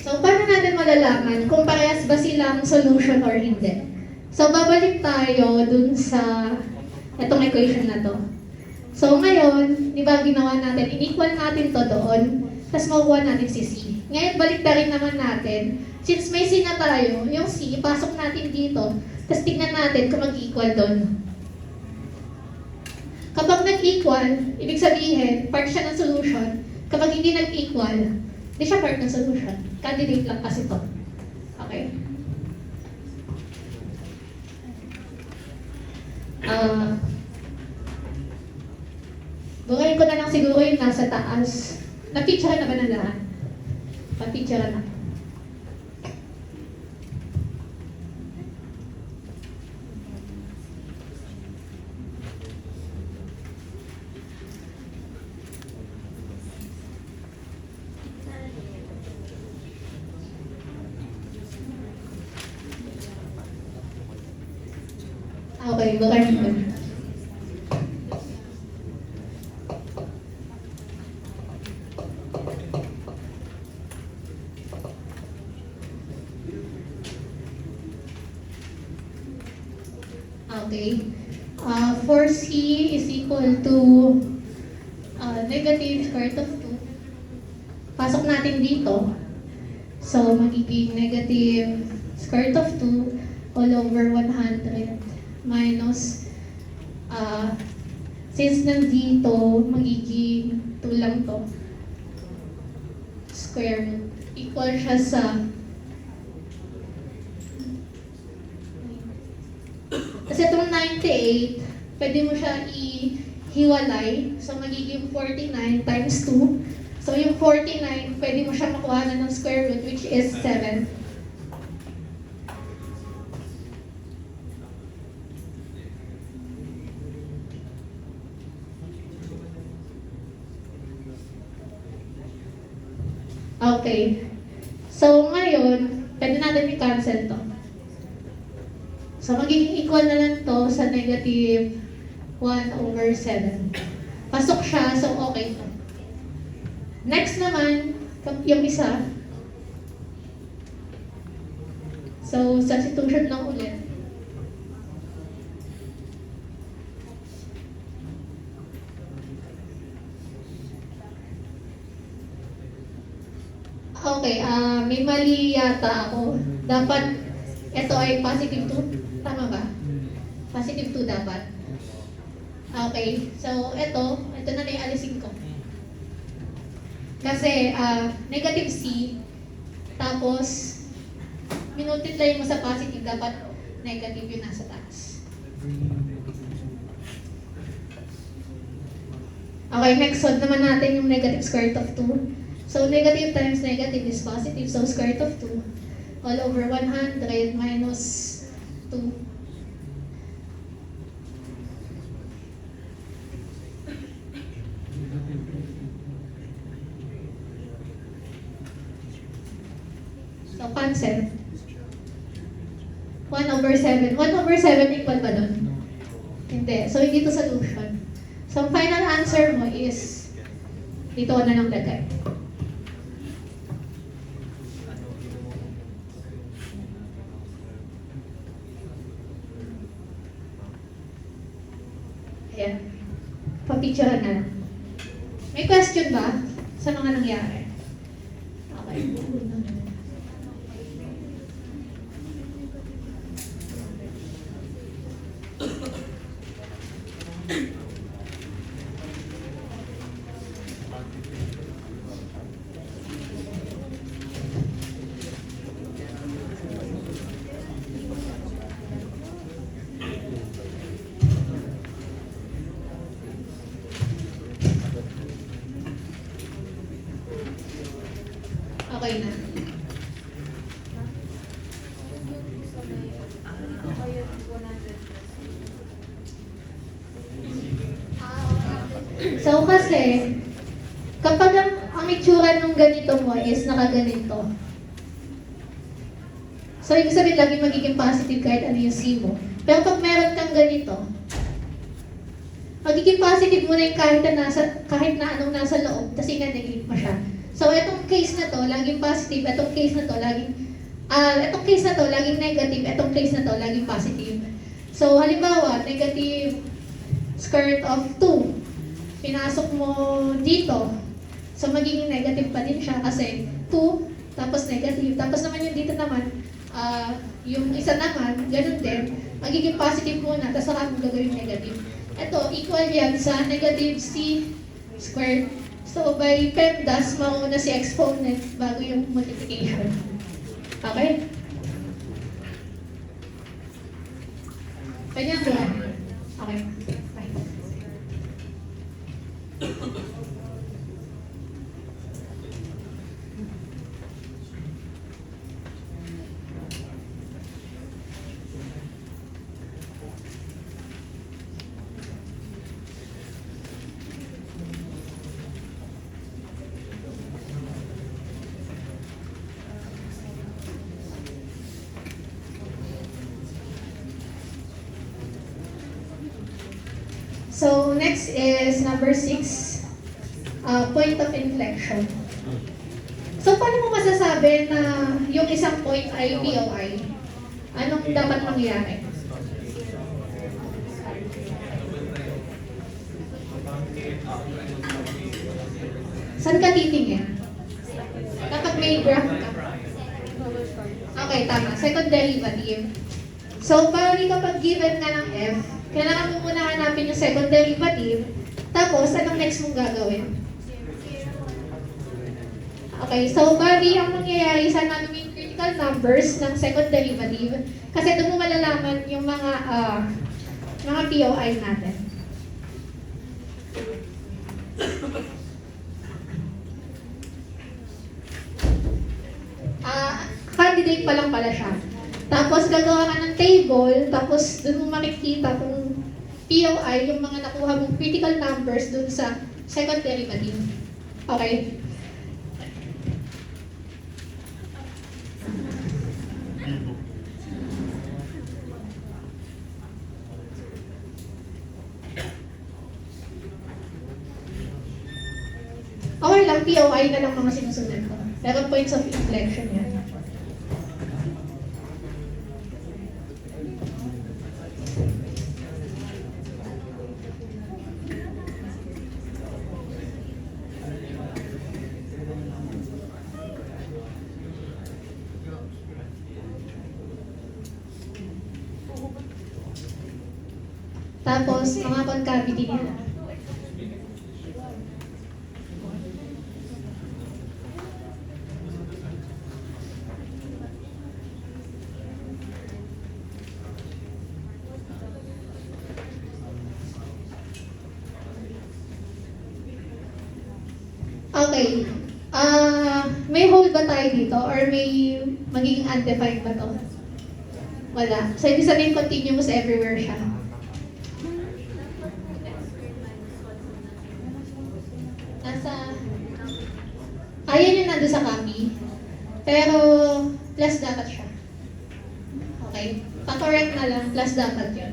So, paano natin malalaman kung parehas ba silang solution or hindi? So, babalik tayo dun sa itong equation na to. So, ngayon, di ba ginawa natin, in-equal natin to doon, tapos makuha natin si C. Ngayon, balik na rin naman natin, since may C na tayo, yung C, ipasok natin dito, tapos tignan natin kung mag-equal doon. Kapag nag-equal, ibig sabihin, part siya ng solution. Kapag hindi nag-equal, hindi siya part ng solution. Candidate lang kasi to. Okay? Bukayin ko na lang siguro yung nasa taas. Na-picture na ba na lahat? Pa-picture na. Okay, very good. Okay. 4C is equal to negative square root of 2. Pasok natin dito. So, magiging negative square root of 2 all over 100 minus, since nandito, magiging 2 lang to. Square root. Equal siya sa kasi itong 98, pwede mo siya i-hiwalay. So, magiging 49 times 2. So, yung 49, pwede mo siya makuha na ng square root, which is 7. Okay. So, ngayon, pwede natin i-cancel to. So, magiging equal na lang to sa negative 1 over 7. Pasok siya, so okay to. Next naman, yung isa. So, substitution lang ulit. Okay, may mali yata ako. Dapat, ito ay positive 2. Tama ba? Positive 2 dapat. Okay, so ito na alisin ko. Kasi negative C, tapos minultiply mo sa positive, dapat negative yung nasa taas. Okay, next solve naman natin yung negative square root of 2. So negative times negative is positive, so square root of 2 all over 100 minus 2. So, cancel. 1 over 7. 1 over 7 equal ba dun? Hindi. So, hindi to solution. So, ang final answer mo is dito ko na lang lagay. Ayan. Papicturean na lang. May question ba sa mga nangyari? Okay. Okay na. So kasi, kapag ang itsura ng ganito mo is nakaganito. So ibig sabihin lagi magiging positive kahit ano yung C mo. Pero pag meron kang ganito, magiging positive mo na yung kahit na anong nasa loob, kasi na-negate mo siya. So itong case na to, laging positive, itong case na to, laging negative, itong case na to, laging positive. So halimbawa, negative square root of 2. Pinasok mo dito. So, magiging negative pa din siya kasi 2, tapos negative. Tapos naman yung dito naman, yung isa naman, ganun din. Magiging positive muna, tapos saka mo gagawin negative. Ito, equal yan sa negative C squared. So, by PEMDAS, mauna si exponent bago yung multiplication. Okay? Pwede yan. Okay. Bye. So next is number 6, point of inflection. So paano mo masasabi na yung isang point ay POI? Anong dapat mangyari? Saan ka titingin? Kapag may graph ka. Okay, tama. Second derivative. So, bali kapag given ka ng f, kailangan mo muna hanapin yung second derivative. Tapos, anong next mong gagawin? Okay, so bali ang mangyayari sa namin critical numbers ng second derivative kasi doon mo malalaman yung mga POI natin. Candidate pa lang pala siya. Tapos gagawa ka ng table, tapos doon mo makikita kung POI, yung mga nakuha mong critical numbers doon sa second derivative. Okay? Okay lang, POI na lang mga sinusunod ko. Pero points of inflection yan. Tapos, mga concavity nila. Okay. May hole ba tayo dito? Or may magiging undefined ba to? Wala. So, ibig sabihin continuous everywhere siya. Ayan yung nandun sa copy. Pero, plus dapat siya. Okay? Pa-correct na lang, plus dapat yun.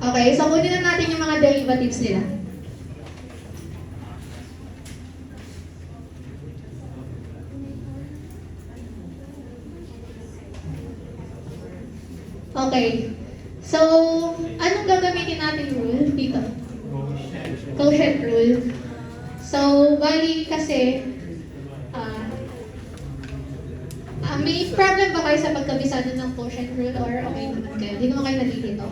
Okay, so kunin na natin yung mga derivatives nila. Okay. So, anong gagamitin natin rule dito? Quotient rule. So, bali kasi, may problem ba kayo sa pagkabisado ng quotient rule or okay naman kayo? Hindi naman kayo nalilito.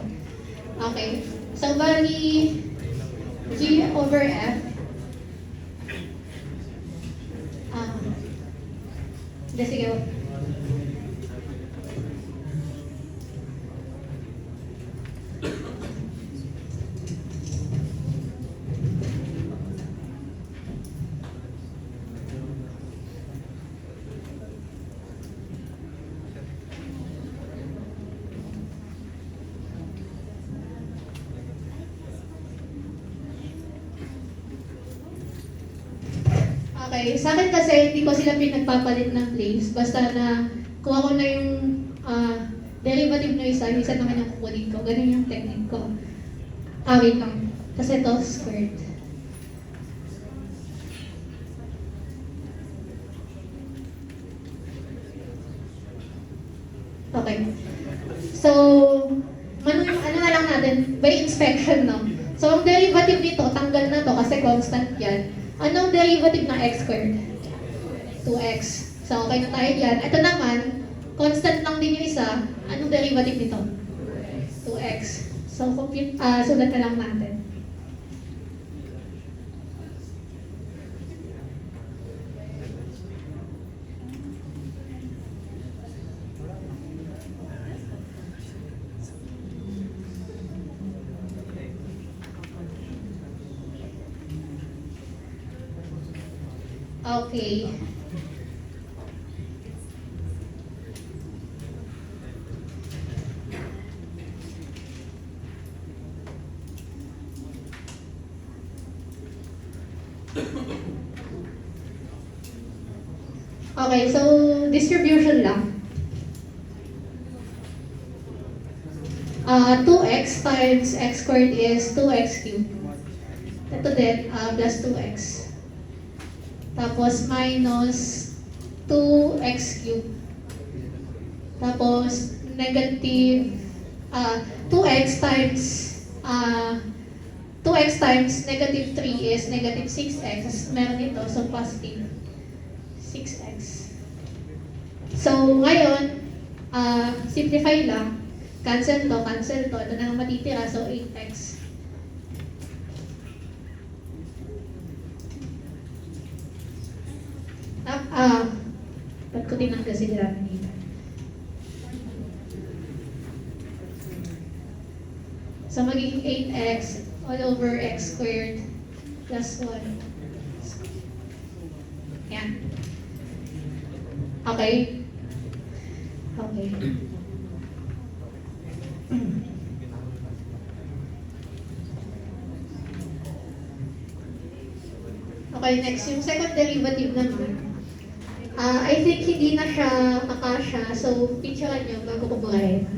Okay. So, bali, G over F. Sige. Okay, sa akin kasi hindi ko sila pinagpapalit ng place. Basta na kuha ko na yung derivative na isa naman yung kukunin ko. Ganun yung technique ko. Wait lang. Kasi ito, squared. Okay. So, ano na lang natin? By inspection, no? So, ang derivative nito, tanggal na to kasi constant yan. Anong derivative ng x squared? 2x. So, okay na tayo dyan. Ito naman, constant lang din yung isa. Anong derivative nito? 2x. So, sulat na lang natin. Okay. Okay, so distribution lang. 2x times x squared is 2x cubed. Ito din, plus 2x. Tapos minus 2x cubed. Tapos negative 2x times 2x times negative 3 is negative 6x. Meron ito, so positive 6x. So ngayon, simplify lang. Cancel to, cancel to. Ito na lang matitira, so 8x. Ba't ko tinanggal si denominator? So magiging 8x all over x squared plus 1. Yan. Okay? Okay. Okay, next, yung second derivative naman. I think hindi na siya kakasya, so picturean nyo bago ko buhayin.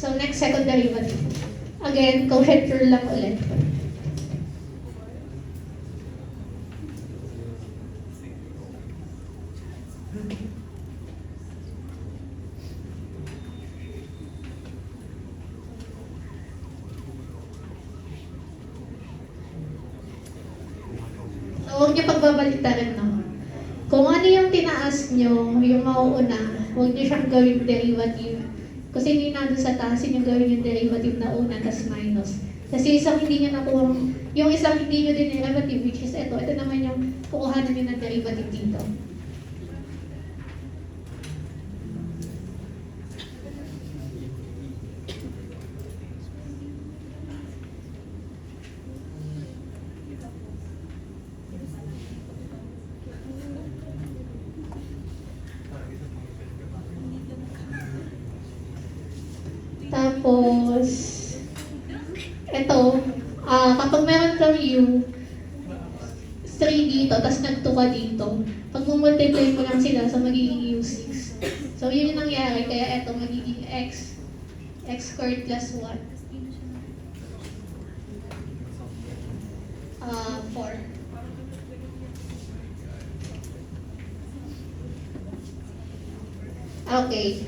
So next, second derivative. Again, quotient rule lang ulit. So huwag niyo pagbabaliktad no? Kung ano yung tinaas niyo, yung mauuna, huwag niyo siyang gawing derivative. Kasi hindi na doon sa taas, yung gawin yung derivative na una, tas minus. Kasi isang hindi nyo nakuha, yung isang hindi nyo din derivative, which is ito naman yung kukuhanan nyo ng derivative dito. Tapos, ito, kapag meron kang u, 3 dito, tapos nag-2 ka dito, pag multiply mo lang sila, so magiging u6. So, yun yung nangyari, kaya ito magiging x squared plus 1. 4. Okay.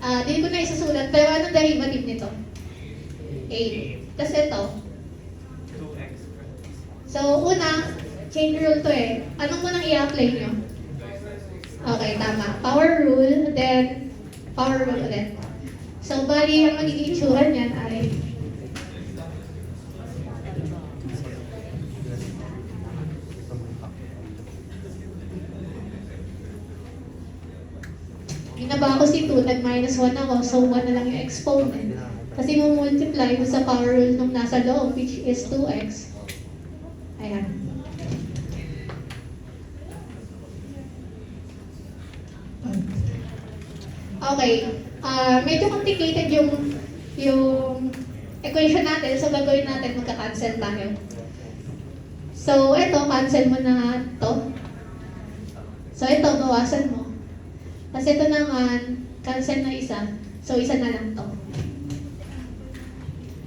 Hindi ko na isasulat, pero anong derivative nito? 8. Tapos ito. 2x. So, una, chain rule to eh. Anong munang i-apply nyo? Okay, tama. Power rule, then power rule ulit. So, bali, ang magiging itsura niyan ay ginaba ko si 2, nag-minus 1 ako, so 1 na lang yung exponent. Kasi mo multiply mo sa power rule nung nasa loob, which is 2x. Ayan. Okay. Medyo complicated yung equation natin, so gagawin natin, magka-cancel tayo. So, ito, cancel mo na to. So, ito, bawasan mo. Kasi ito naman, cancel na isa. So, isa na lang to.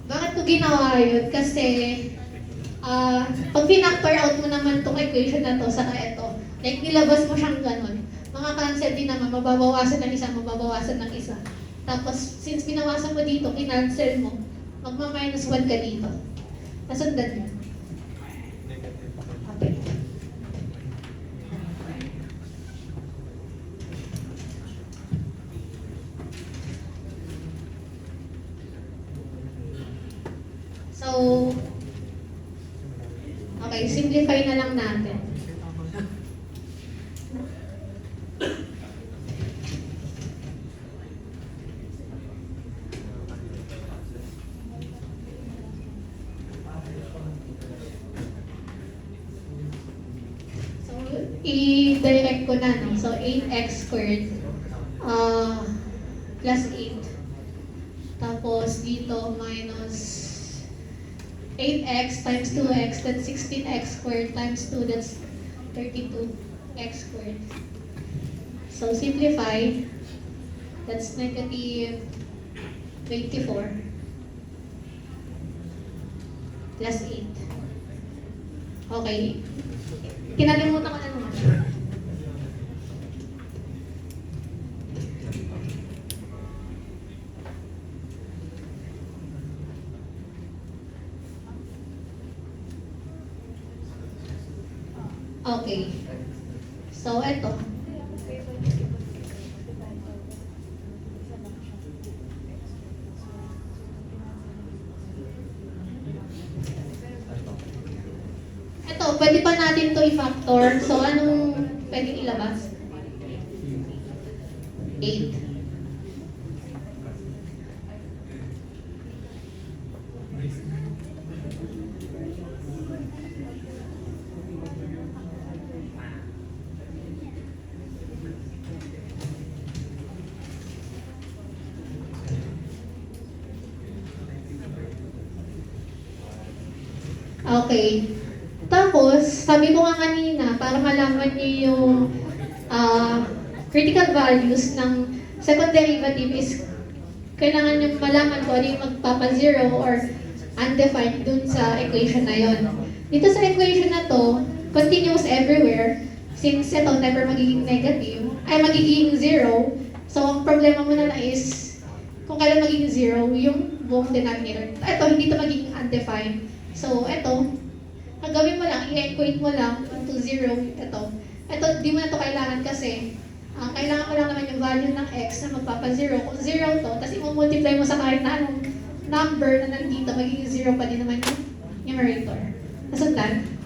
Bakit ko ginawa yun? Kasi, pag pinactor out mo naman itong equation na to, saka ito, like nilabas mo siyang ganun, mga cancel din naman, mababawasan ng isa, mababawasan ng isa. Tapos, since binawasan mo dito, kinancel mo, magma-minus 1 ka dito. Nasundan mo. Okay. Okay, simplify na lang natin. So, i-direct ko na, no? So, 8x squared plus 8. Tapos, dito, minus 8x times 2x, that's 16x squared times 2, that's 32x squared. So, simplify, that's negative 24 plus 8. Okay. Kinalimutan ko na naman. Okay. So, eto. Ito, pwede pa natin to i-factor. So, anong pwedeng ilabas? 8. Okay. Tapos, sabi ko nga kanina, para malaman niyo yung critical values ng second derivative is kailangan nyo malaman kung ano yung magpapa-zero or undefined dun sa equation na yon. Dito sa equation na to, continuous everywhere, since ito never magiging negative, ay magiging zero. So, ang problema mo na lang is kung kailan magiging zero, yung buong denominator. Ito, hindi to magiging undefined. So, ito, ang gawin mo lang, i-equate mo lang into 0, ito. Ito, di mo na ito kailangan kasi kailangan mo lang naman yung value ng x na magpapa-0. Kung 0 to, tapos i-multiply mo sa kahit na anong number na nandito, magiging 0 pa din naman yung numerator. Nasundan?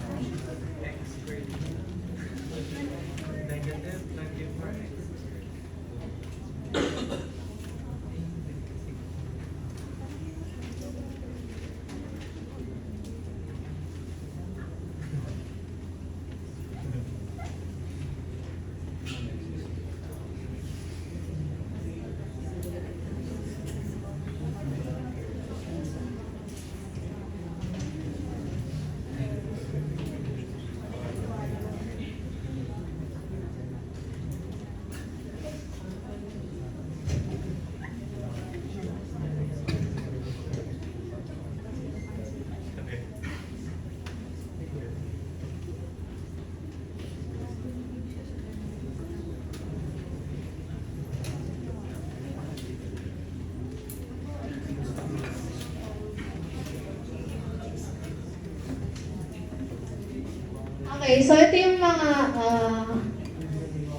Okay, so ito yung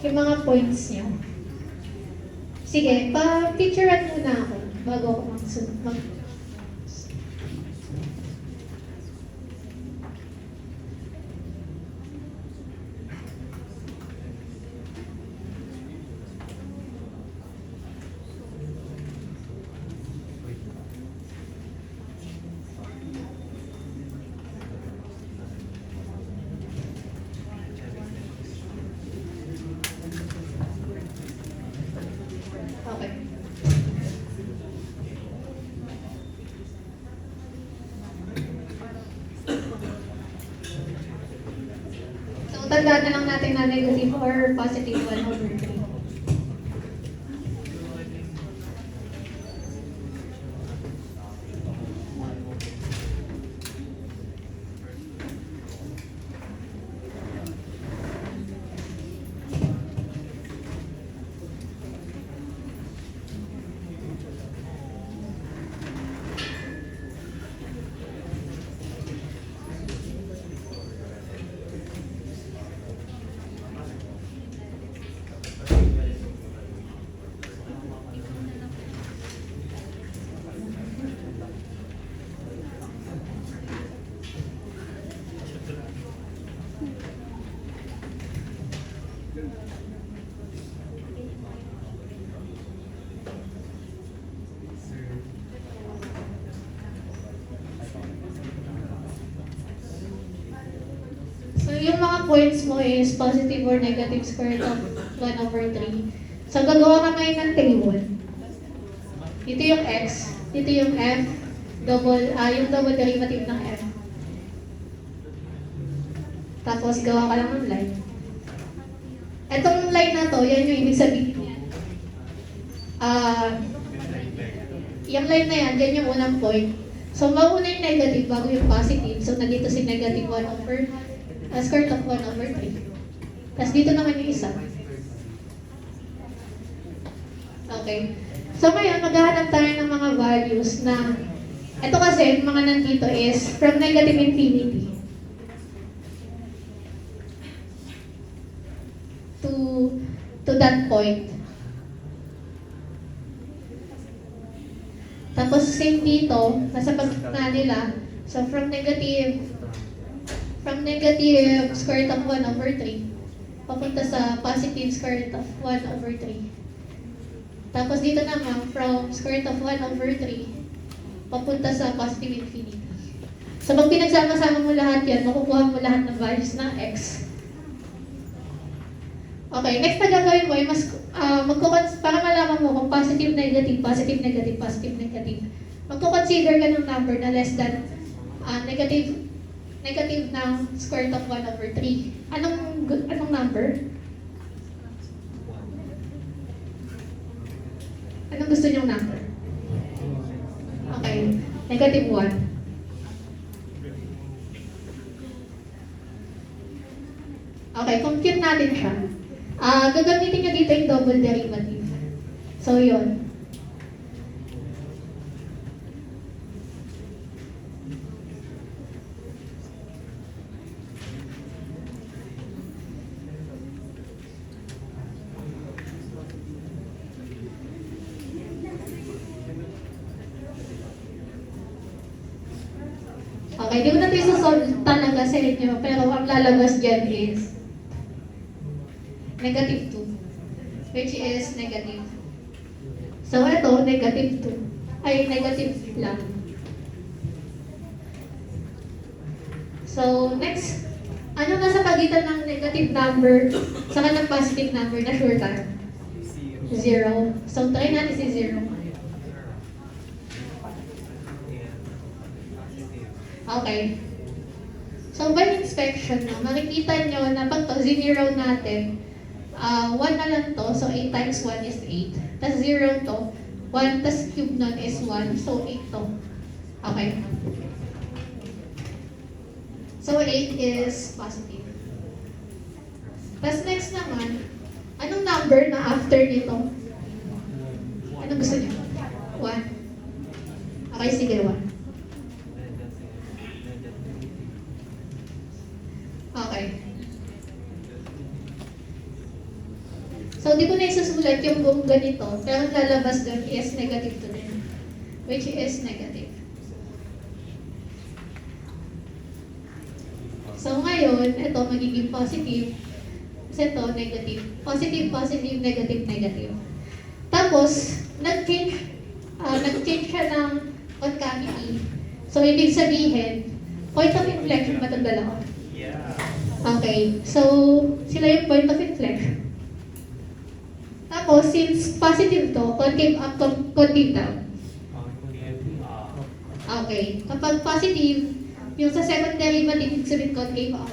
mga points niyo. Sige, pa-picturean muna ako bago ako mag Okay. So, tandaan na lang natin na negative or positive 1/3. yung mga points mo is positive or negative square root of 1 over 3. So, gagawa ka ngayon ng table. Dito yung x, dito yung f, yung double derivative ng f. Tapos, gawa ka lang ng line. Etong line na to, yan yung ibig sabihin niya. Yung line na yan, yan yung unang point. So, mauna yung negative bago yung positive. So, nandito si negative 1 over, square root of 1 over 3. Tapos dito naman yung isa. Okay. So, ngayon, maghahanap tayo ng mga values na, ito kasi, mga nandito is from negative infinity to that point. Tapos same dito, nasa pagkakita nila. So from negative square root of 1 over 3, papunta sa positive square root of 1 over 3. Tapos dito naman, from square root of 1 over 3, papunta sa positive infinity. So pag pinagsama-sama mo lahat yan, makukuha mo lahat ng values ng x. Okay, next na gagawin mo ay para malaman mo kung positive, negative, positive, negative, positive, negative. Magko-consider ka ng number na less than negative ng square root of 1 over 3. Anong number? Anong gusto niyong number? Okay, negative 1. Okay, compute natin siya. Gagamitin nyo dito yung double derivative. So, yun. Okay, di ko natin isasolve talaga sa inyo, pero ang lalabas dyan is negative 2, which is negative. So, ito, negative 2. Ay, negative lang. So, next, ano nasa pagitan ng negative number saka ng positive number na sure tayo? 0. So, try natin si 0. Okay. So, by inspection, makikita nyo na pag to-zero natin, 1 na lang to, so 8 times 1 is 8. Tapos 0 to, 1 tas cube nun is 1, so 8 to. Okay. So 8 is positive. Tapos next naman, anong number na after nito? Anong gusto niyo? 1. Okay, sige, 1. Okay. So, di ko na isusulat yung buong ganito, pero ang lalabas doon is negative 2 din, which is negative. So, ngayon, ito magiging positive, kasi ito negative. Positive, positive, negative, negative. Tapos, nag-change siya ng concavity. So, ibig sabihin, point of inflection ba itong dalawa? Okay, so, sila yung point of inflection. Tapos, since positive to, concave up, concave down. Okay. Kapag positive, yung sa second derivative, ibig sabihin concave up.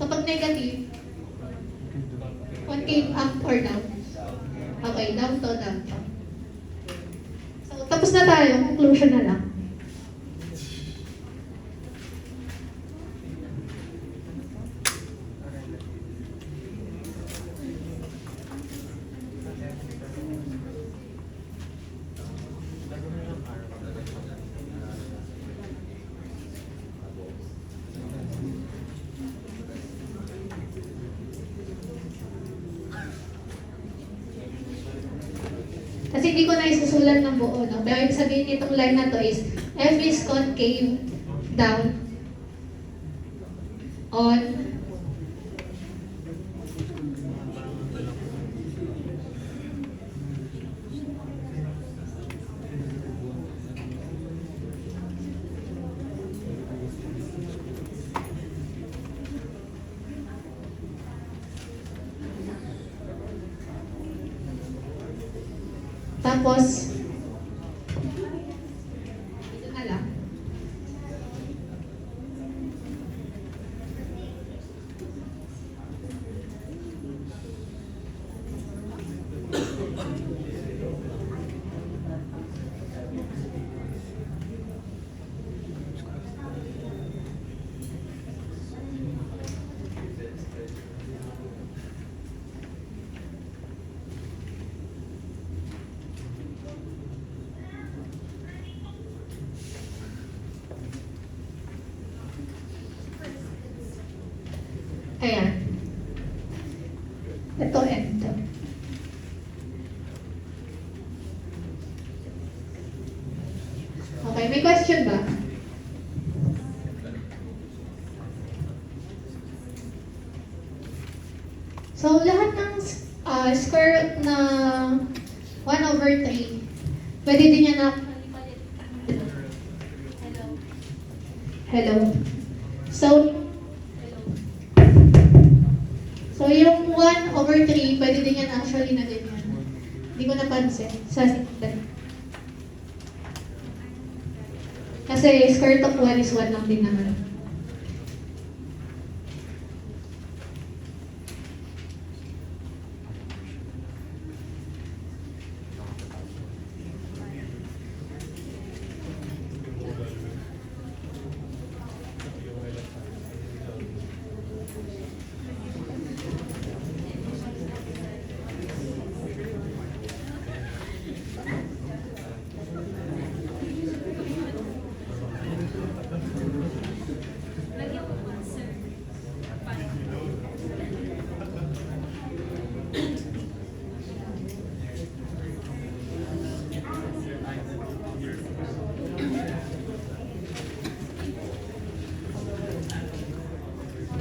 Kapag negative, concave up or down. Okay, down to, down to. So, tapos na tayo. Conclusion na lang. Kasi hindi ko na isusulat ng buo, no? Pero ibig sabihin itong line na to is F is concave down on Tapos, ito na lang. Ayan. Ito, ito. Okay, may question ba? So, lahat ng square root na 1/3, pwede din yan na... Hello. Hello. So yung 1/3, pwede din yan actually na ganyan. Hindi ko napansin sa simple. Kasi square root of 1 is 1 lang din naman. Lagyan ko pa, sir. Fine.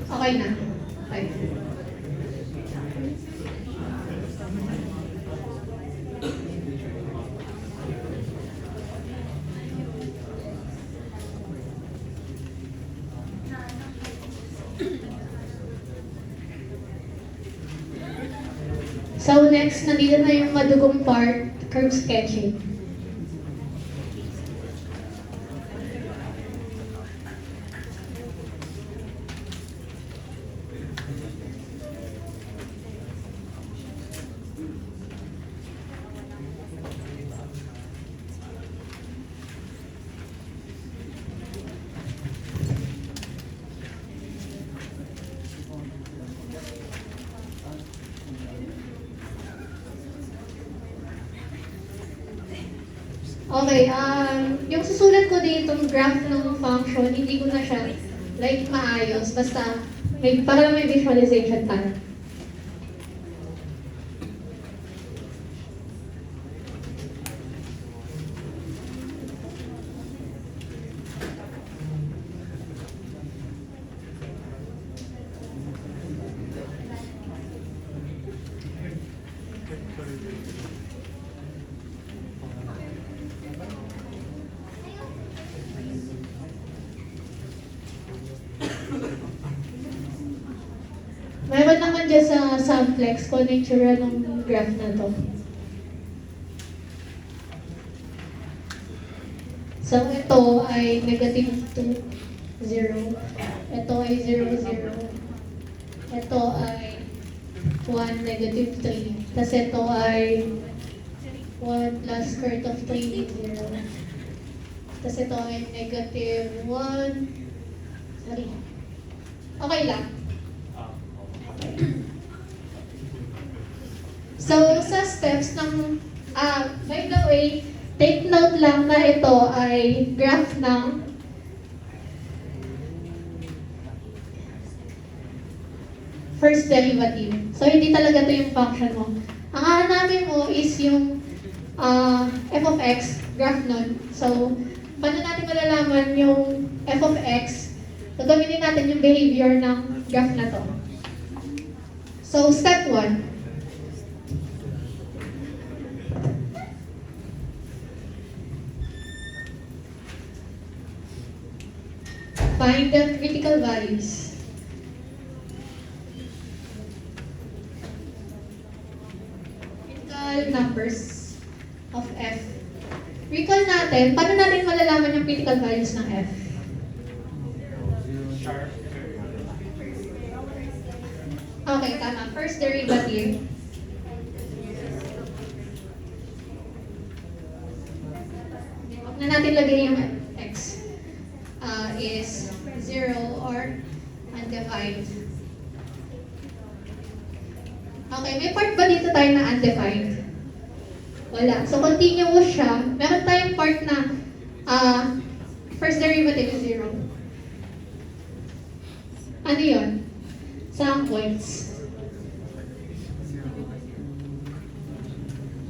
Okay na. Okay. So next, nandito na yung madugong part, curve sketching. Okay, yung susulat ko dito, yung graph ng function, hindi ko na siya like maayos. Basta, para lang may visualization tayo. Meron naman dyan sa Samplex kung ano yung tsura ng graph na to. So, ito ay negative 2, 0. Ito ay 0, 0. Ito ay 1, negative 3. Tapos ito ay 1 plus square root of 3, 0. Tapos ito ay negative 1. Sorry. Okay lang. So, sa steps ng, by the way, take note lang na ito ay graph ng first derivative. So, hindi talaga ito yung function mo. Ang hahanapin mo is yung f of x, graph nun. So, paano natin malalaman yung f of x? Gagamitin natin yung behavior ng graph na to. So, step 1. Find the critical values. Critical numbers. of f. Recall natin, paano natin malalaman yung critical values ng f? Sharp. Okay, tama. First derivative. Huwag na natin lagay yung x. Is 0 or undefined. Okay, may part ba dito tayo na undefined? Wala. So, continuous siya. Meron tayong part na first derivative is 0. Ano yun? Saan points?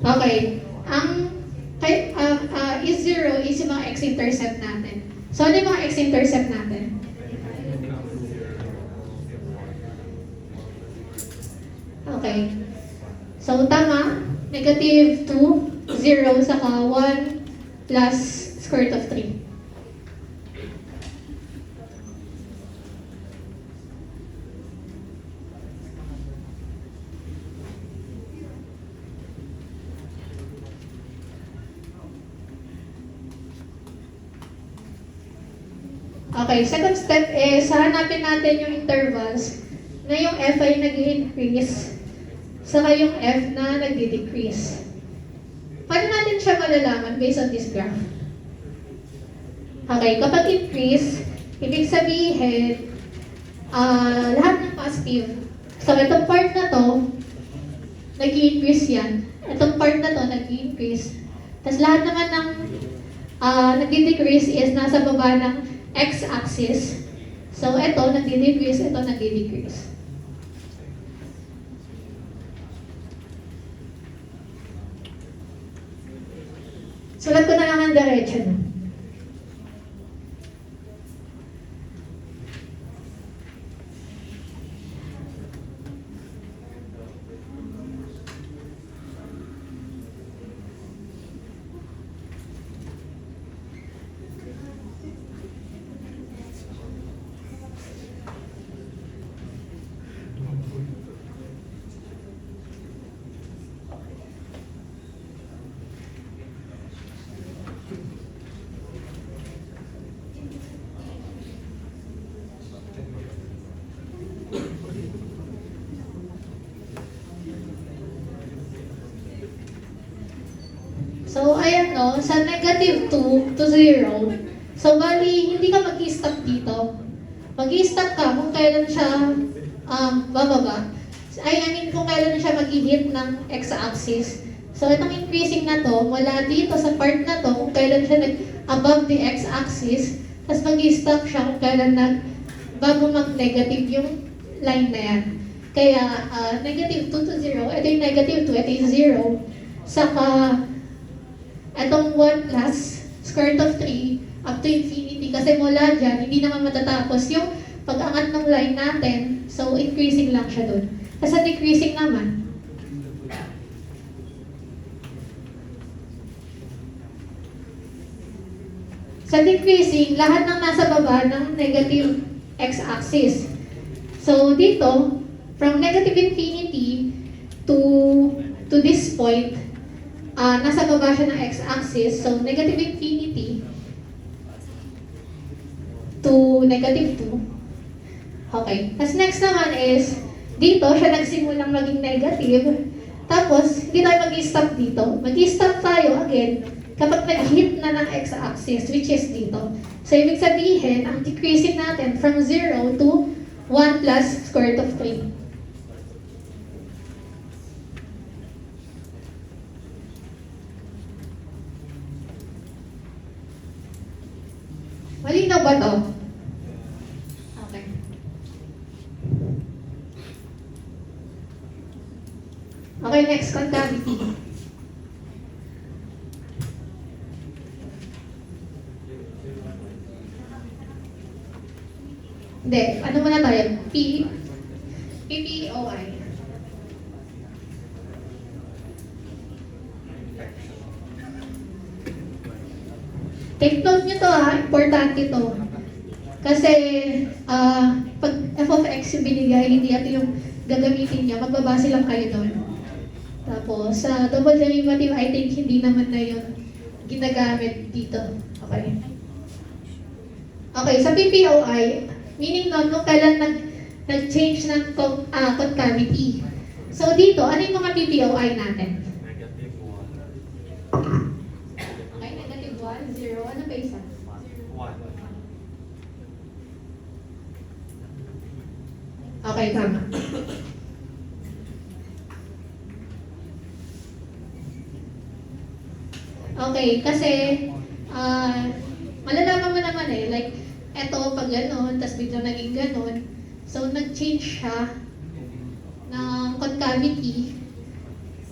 Okay. Is 0 is yung mga x-intercept natin. So, ano yung mga x-intercept natin? Okay. So, tama. Negative 2, 0, saka 1 plus square root of 3. Okay, second step is hanapin natin yung intervals na yung f ay nag-increase saka yung f na nagdi-decrease. Paano natin siya malalaman based on this graph? Okay, kapag increase, ibig sabihin, lahat ng positive. So, itong part na to, nag-increase yan. Itong part na to, nag-increase. Tapos lahat naman ng nagdi-decrease is nasa baba ng x-axis. So, ito, nagdi-decrease, ito, nagdi-decrease. Sulat ko na lang ang diretso na. So, ayan no, sa negative 2 to 0, so bali, hindi ka mag-i-stop dito. Mag-i-stop ka kung kailan siya bababa. I mean, kung kailan siya mag-hit ng x-axis. So, itong increasing na to, mula dito sa part na to, kung kailan siya above the x-axis, tapos mag-i-stop siya kung kailan bago mag-negative yung line na yan. Kaya, negative 2 to 0, ito yung negative 2, ito yung 0. Saka, itong 1 plus square root of 3 up to infinity. Kasi mula dyan, hindi naman matatapos yung pag-angat ng line natin. So, increasing lang siya dun. Kasi decreasing naman. Sa decreasing, lahat ng nasa baba ng negative x-axis. So, dito, from negative infinity to this point, nasa baba siya ng x-axis, so negative infinity to negative 2. Okay. Tapos next naman is, dito siya nagsimulang maging negative. Tapos, hindi tayo mag-i-stop dito. Mag-i-stop tayo again kapag nag-hit na ng x-axis, which is dito. So, ibig sabihin, ang decreasing natin from 0 to 1 plus square root of 3. Malinaw ba to? Okay. Okay, next, concavity. Hindi, ano muna tayo? PPOI. Take note nyo to importante to. Kasi pag f of x yung binigay, hindi ito yung gagamitin niya, magbabase lang kayo doon. Tapos, sa double derivative, I think hindi naman na yun ginagamit dito. Okay. Okay, sa PPOI, meaning nun, kung kailan nag-change ng concavity. So dito, ano yung mga PPOI natin? Okay, negative 1, 0, ano pa isa? Okay, tama. Okay, kasi malalaman mo naman eh, like, eto pag gano'n, tapos biglang naging gano'n. So, nag-change siya ng concavity.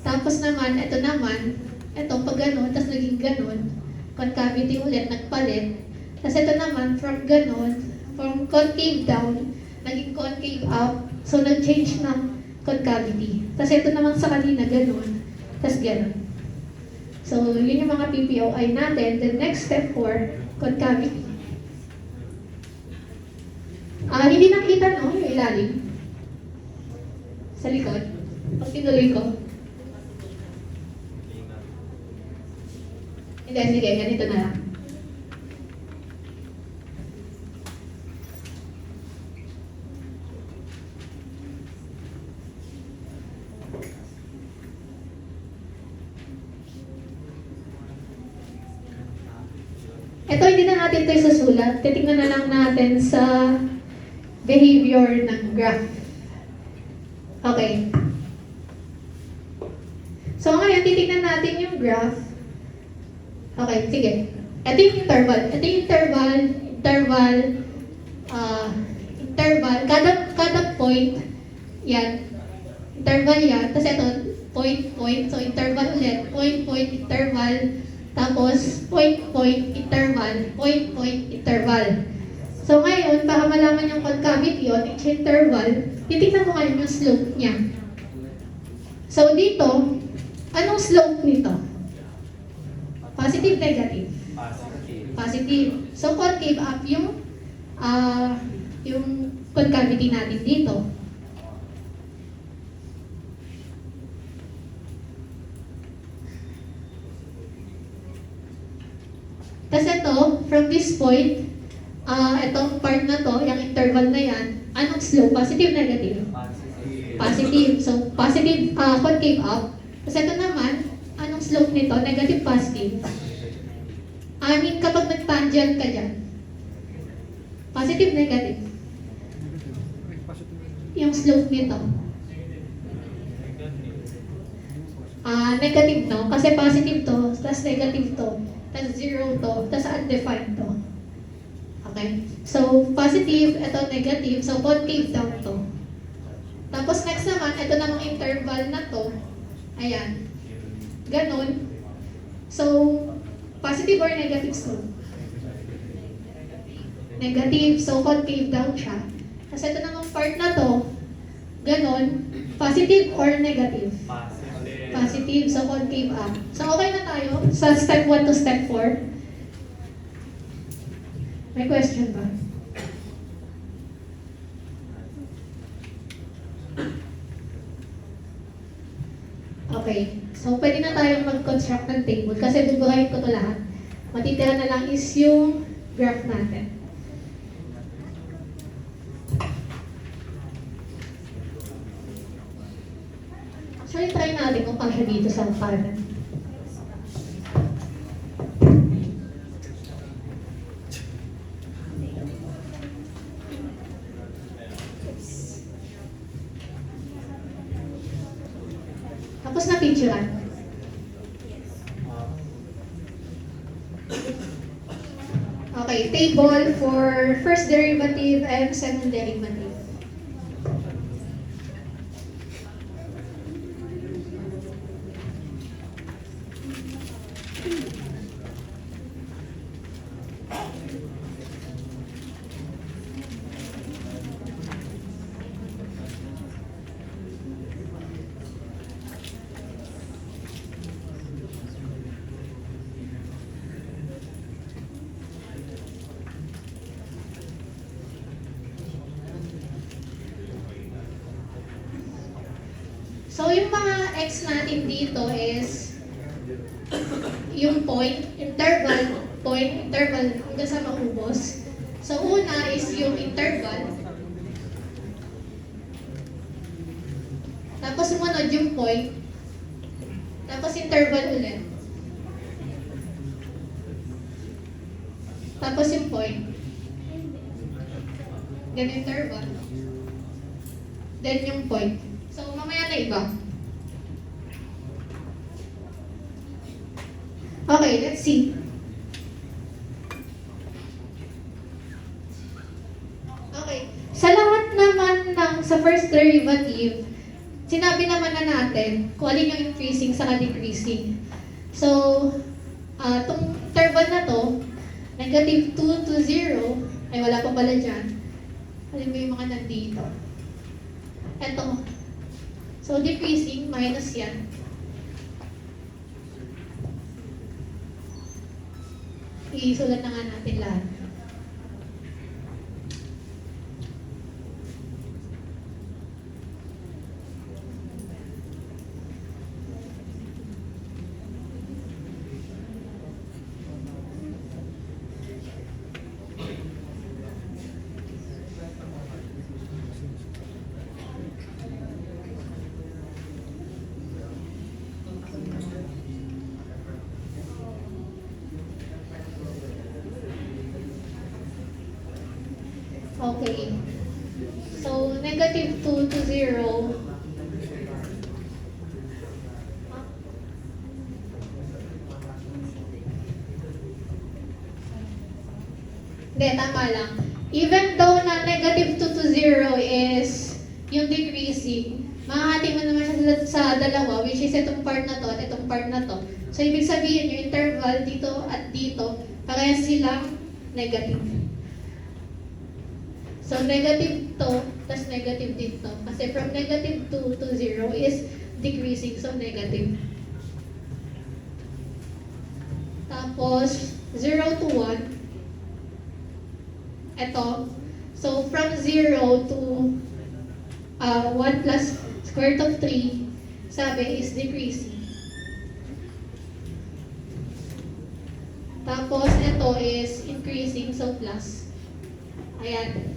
Tapos naman, eto pag gano'n, tapos naging gano'n. Concavity ulit, nagpalit. Tapos eto naman, from gano'n, from concave down, naging concave up. So, nag-change ng concavity. Tapos eto naman sa kanina, gano'n. Tapos gano'n. So, yun yung mga PPOI natin. The next step for concavity. Hindi nakita, no? Yung ilalim. Sa likod. Pag tinuloy ko. Hindi, sige. Ganito na lang. Ito, hindi na natin ito isusulat. Titignan na lang natin sa behavior ng graph. Okay. So, ngayon, titignan natin yung graph. Okay, sige. Ito yung interval. Ito yung interval. Kada point, yan. Interval yan. Tapos ito, point. So, interval ulit. Point, interval. Tapos, point, interval. So ngayon, para malaman yung concavity on each interval, titignan mo ngayon yung slope niya. So dito, anong slope nito? Positive, negative? Positive. So concave up yung concavity natin dito. Tapos ito, from this point, itong part na to, yung interval na yan, anong slope? Positive, negative? Positive. So, positive, concave up. Tapos ito naman, anong slope nito? Negative, positive. I mean, kapag nag-tangent ka dyan, positive, negative? Yung slope nito. Negative, no? Kasi positive to, tapos negative to, tapos zero to, tapos undefined to. Okay? So, positive, ito negative, so concave down to. Tapos next naman, ito namang interval na to, ayan, ganun. So, positive or negative slope? Negative, so concave down siya. Tapos ito namang part na to, ganun, positive or negative? Positive, so concave up. So, okay na tayo sa step 1 to step 4. May question ba? Okay. So, pwede na tayong mag-construct ng table kasi buburahin ko ito lahat. Matitira na lang is yung graph natin. Actually, try natin kung kasya dito sa kanan. Tapos na picturean. Okay, table for first derivative and second derivative. So, yung mga x natin dito is yung point, interval, hanggang sa maubos. So, una is yung interval. Tapos sumunod yung point. Tapos interval ulit. Tapos yung point. Then interval. Then yung point. So, mamaya na iba. Okay, let's see. Okay. Sa lahat naman sa first derivative, sinabi naman na natin kung alin yung increasing sa decreasing. So, itong interval na to, negative 2 to 0, ay wala pa pala dyan. Alin mo yung mga nandito? Ito. So, decreasing, minus yan. Isulat na nga natin lahat. Okay. So, negative 2 to 0. Hindi, tama lang. Even though na negative 2 to 0 is yung decreasing, makakati mo naman siya sa dalawa, which is itong part na to at itong part na to. So, ibig sabihin yung interval dito at dito, parehas silang negative. So, negative to, plus negative dito. Kasi from negative 2 to 0 is decreasing, so negative. Tapos, 0 to 1. Ito. So, from 0 to 1 plus square root of 3, sabi is decreasing. Tapos, ito is increasing, so plus. Ayan.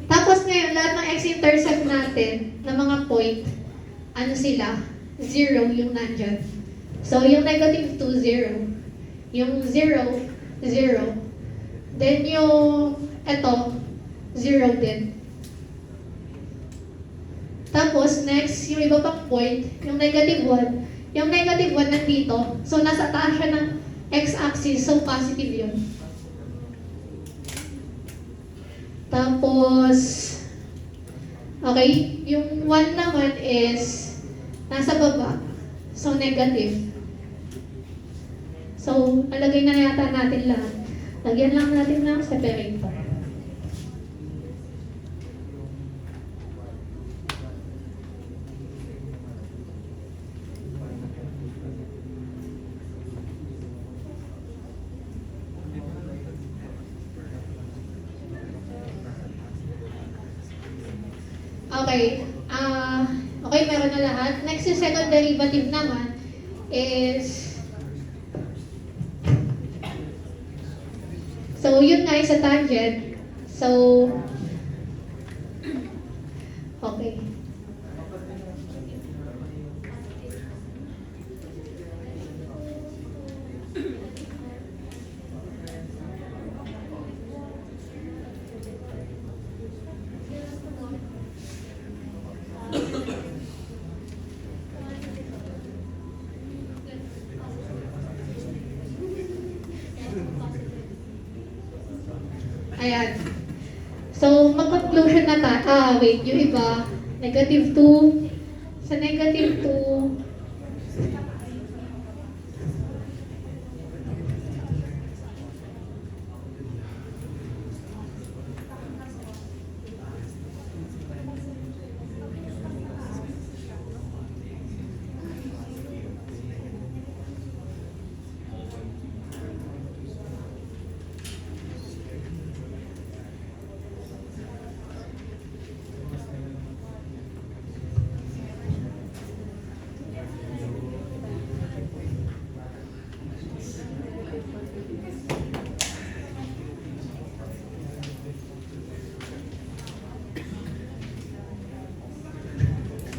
Tapos ngayon, lahat ng x-intercept natin, na mga point, ano sila? 0 yung nandyan. So, yung negative 2, 0. Yung 0, 0. Then yung, eto, 0 din. Tapos, next, yung iba pang point, yung negative 1. Yung negative 1 nandito, so nasa taas siya ng x-axis, so positive yun. Tapos, okay, yung 1 naman is nasa baba. So, negative. So, alagay na yata natin lahat. Lagyan lang natin ng separator. Okay. Okay, meron na lahat. Next yung second derivative naman is... So, yun nga sa tangent. So, okay. Ayan. So, mag-conclusion na wait, yung iba, negative 2. Sa negative 2,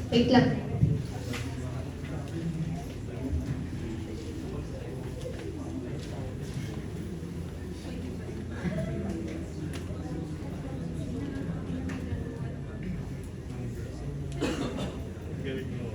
Wait lang. Galing mo.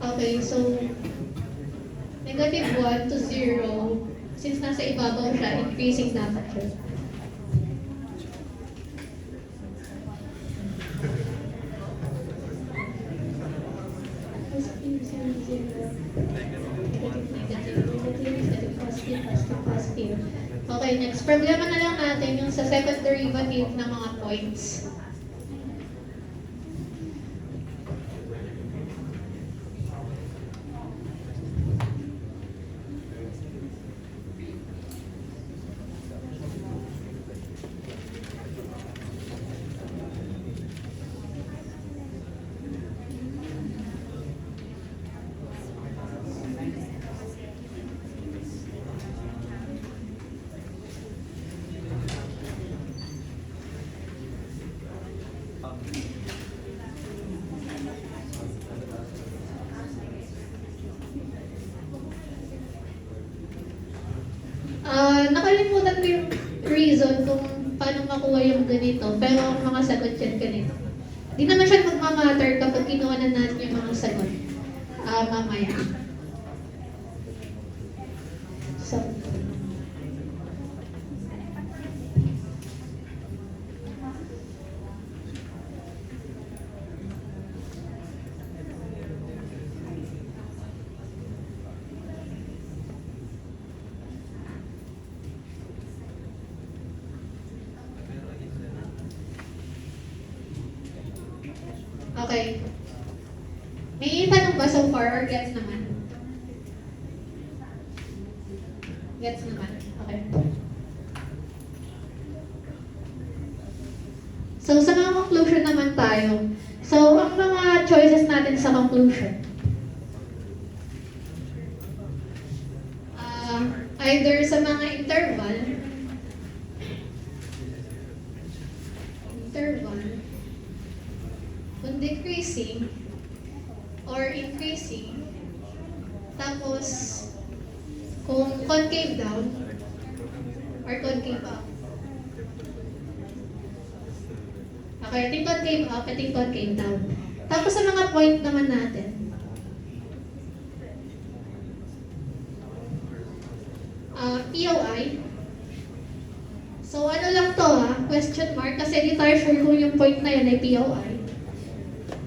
Okay, so negative 1 to 0, since nasa ibabaw siya, increasing dapat siya. Positive, 0, 0. Negative, negative, positive, positive, positive. Okay, next. Problema na lang natin yung sa second derivative ng mga points. Nakalimutan ko yung reason kung paano makuha yung ganito, pero ang mga sagot yan ganito. Di naman siya magmamatter kapag kinuha na natin yung mga sagot mamaya. So, okay. May tanong ba so far or gets naman? Gets naman. Okay. So, sa mga conclusion naman tayo. So, ang mga choices natin sa conclusion. Either sa mga interval, kung decreasing, or increasing, tapos kung concave down, or concave up. Okay, ating concave up, ating concave down. Tapos sa mga point naman natin, POI. So ano lang to question mark, kasi di tayo sure kung yung point na yun ay POI.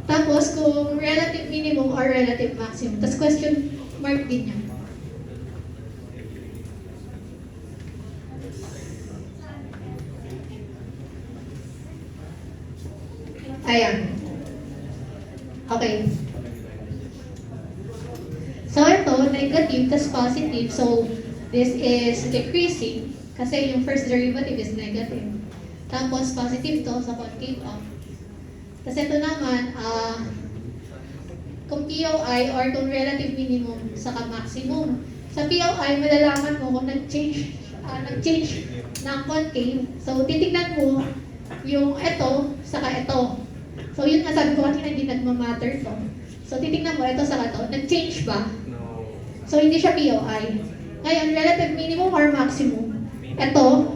Tapos kung relative minimum or relative maximum. Tapos question mark din yan. Ayan. Okay. So ito, negative, tas positive. So this is decreasing kasi yung first derivative is negative. Tapos positive to sa concave up. Tapos ito naman, kung POI or kung relative minimum saka maximum. Sa POI, malalaman mo kung nag-change ng concave. So titignan mo yung ito saka ito. So yun nga sabi ko kanina, hindi nagmamatter to. So titignan mo ito saka ito, nag-change ba? No. So hindi siya POI. Ngayon, relative minimum or maximum. Ito,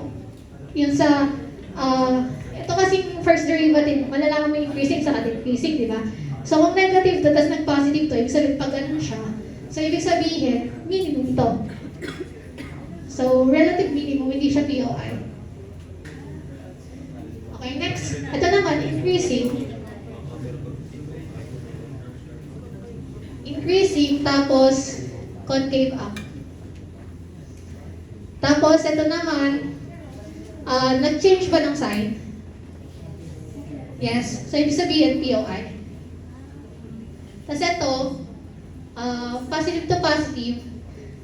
yun sa, ito kasing first derivative, malalaman mo increasing saka decreasing, di ba? So kung negative to, tapos nag-positive to, ibig sabihin pag ganun siya. So ibig sabihin, minimum to. So relative minimum, hindi siya POI. Okay, next. Ito naman, increasing. Increasing, tapos concave up. Tapos, ito naman, nag-change ba ng sign? Yes. So, ibig sabihin, POI. Tapos ito, positive to positive.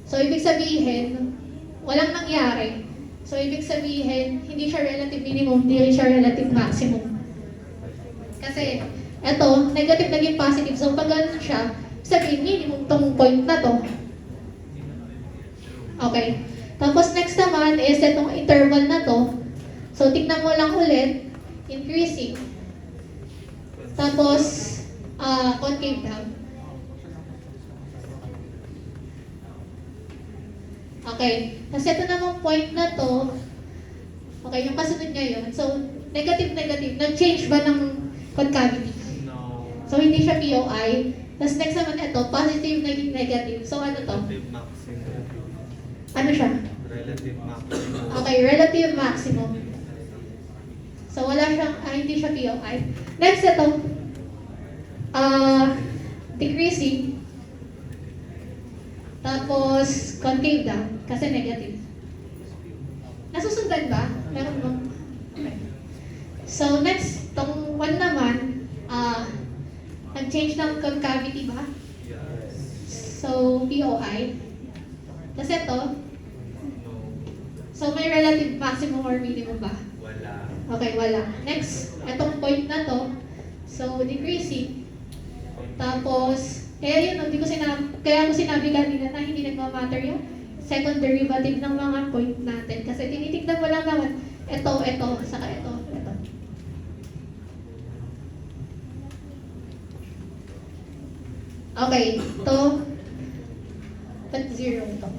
So, ibig sabihin, walang nangyari. So, So, ibig sabihin, hindi siya relative minimum, hindi rin siya relative maximum. Kasi, eto, negative naging positive. So, pag ganun siya, sabihin, minimum tong point na to. Okay. Tapos, next naman is itong interval na to. So, tignan mo lang ulit, increasing. Tapos, concave down. Okay. Kasi ito namang point na to, okay, yung kasunod niya yun. So, negative, nag-change ba ng concavity? No. So, hindi siya POI. Tapos next naman ito, positive naging negative. So, ano to? Relative maximum. Ano siya? Relative maximum. Okay, relative maximum. So, wala siyang, hindi siya POI. Next, ito. Decreasing. Tapos, concave down. Kasi negative. Nasusundan ba? Meron bang? Okay. So, next, tong one naman, nag-change ng concavity ba? Yes. So, POI. Tapos ito, No. so may relative maximum or minimum ba? Wala. Okay, wala. Next, itong point na to, so decreasing. Tapos, kaya yun, kaya ko sinabi kanina na hindi nagmamatter yung second derivative ng mga point natin. Kasi tinitignan mo lang naman, ito, saka ito. Okay, ito, ba't zero ito?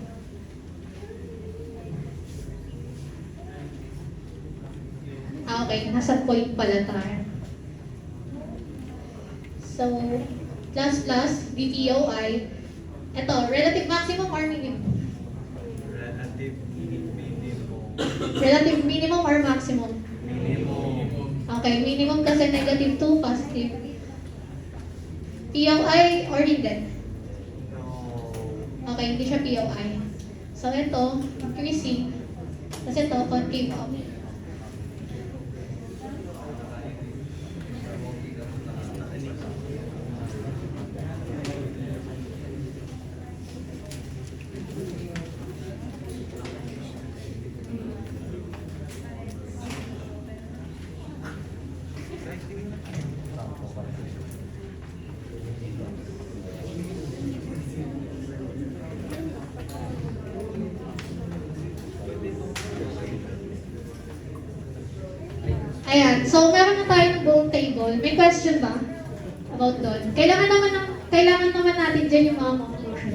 Okay, nasa point pala tayo. So, DPOI. Ito, relative maximum or minimum? Relative minimum. Relative minimum or maximum? Minimum. Okay, minimum kasi negative 2, positive. POI or hindi? No. Okay, hindi siya POI. So, ito, increasing. Kasi ito, concave up. Ayan, so meron na tayo ng buong table. May question ba about doon? Kailangan naman natin dyan yung mga conclusion.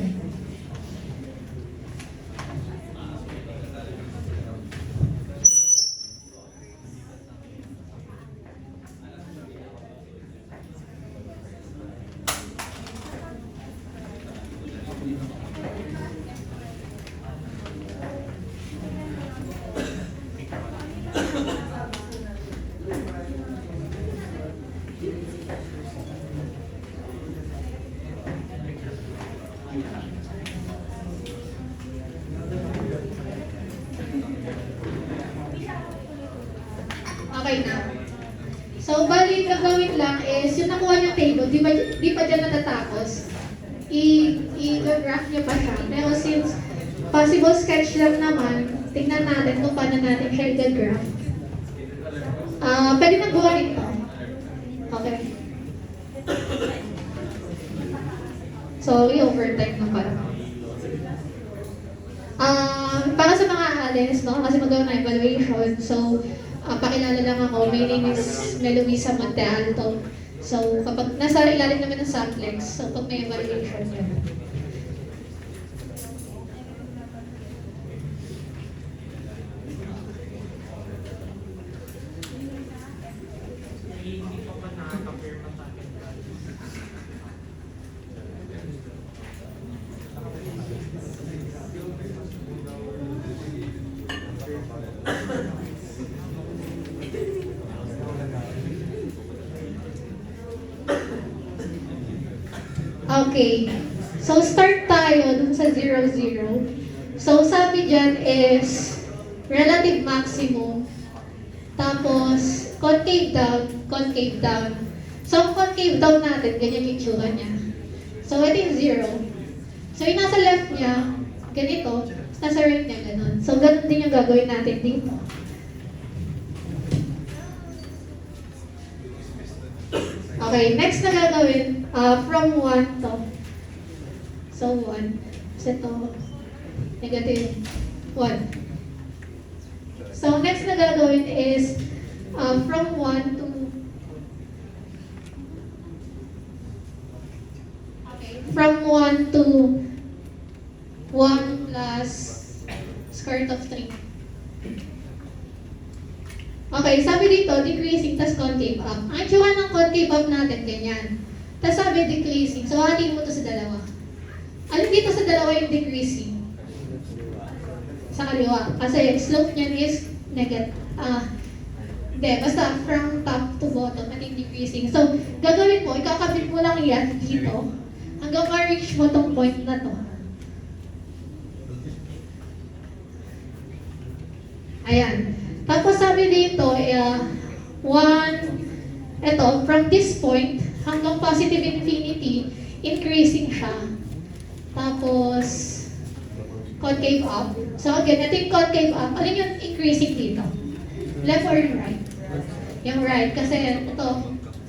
Okay na. So, bali, gagawin lang is, yung nakuha niyong table, di pa dyan natatapos. I-graph niyo pa siya. Pero since possible sketch lang naman, tingnan natin kung paano natin siya i-graph. Pwede na buhayin to. Okay. Sorry, overtime na pala. Para sa mga alis, no? Kasi magawa na evaluation. So, pakilala lang ako. My name is Meluisa Monte Alto. So, kapag nasa ilalim naman ng Samplex, so pag may evaluation yun. Hindi pa ba nakaka-firma sa akin? Okay. So, start tayo dun sa 0, 0. So, sabi dyan is relative maximum. Tapos, concave down, concave down. So, ang concave down natin, ganyan yung tsura niya. So, ito yung 0. So, yung nasa left niya, ganito. Nasa right niya, ganun. So, So, ganun din yung gagawin natin dito. Okay, next na gagawin, from 1 to. So, 1. Kasi ito, negative 1. So, next na gagawin is from 1 to from 1 to 1 plus square root of 3. Okay, sabi dito, decreasing, tas concave up. Ang itsura ng concave up natin, ganyan. Tas sabi decreasing, so hatiin mo to sa dalawa. Alin dito sa dalawa yung decreasing? Sa kaliwa. Kasi slope niyan is negative. Hindi, basta from top to bottom, at yung decreasing. So, gagawin mo, ikakabit mo lang yan dito, hanggang ma-reach mo tong point na to. Ayan. Tapos sabi dito, from this point, hanggang positive infinity, increasing siya. Tapos, concave up. So again, ito yung concave up. Alin yung increasing dito? Left or right? Yung right. Kasi ito,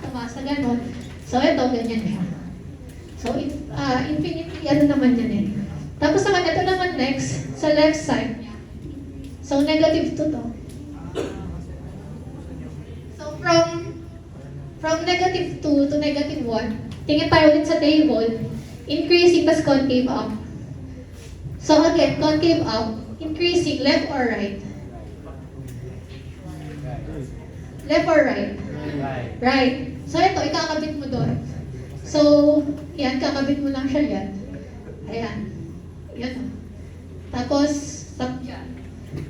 tumasa ganon. So ito, ganyan siya. So, infinity, ano naman yan eh. Tapos naman, ito naman next, sa left side niya. So, negative 2 to. So, from negative 2 to negative 1, tingin tayo ulit sa table, increasing tas concave up. So, again, concave up, increasing, left or right? Left or right? Right. So, ito, ikakabit mo doon. So, yan, kakabit mo lang siya yan. Ayan. Yan o. Tapos, yan.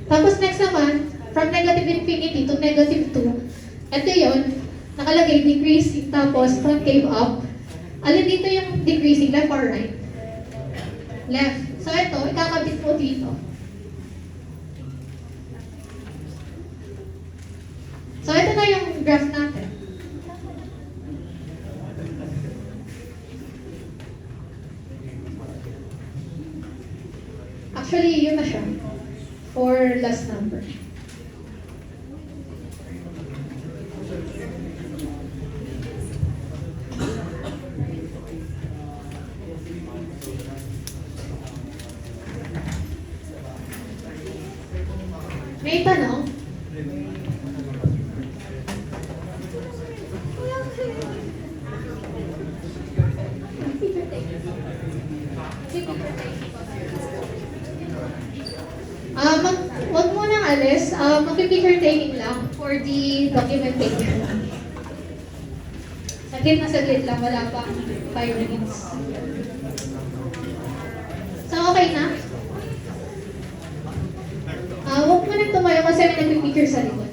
Tapos next naman, from negative infinity to negative 2, ito yun, nakalagay decreasing, tapos concave up. Alin dito yung decreasing, left or right? Left. So, ito, ikakabit mo dito. So, ito na yung graph natin. Actually, yun na siya. For last number. May tanong? Wag mo nang alis. Mag-picture taking lang for the documentation. Saglit lang. Wala pa 5 minutes. So, okay na? Wag mo nang tumayo kasi may nag-picture sa likod.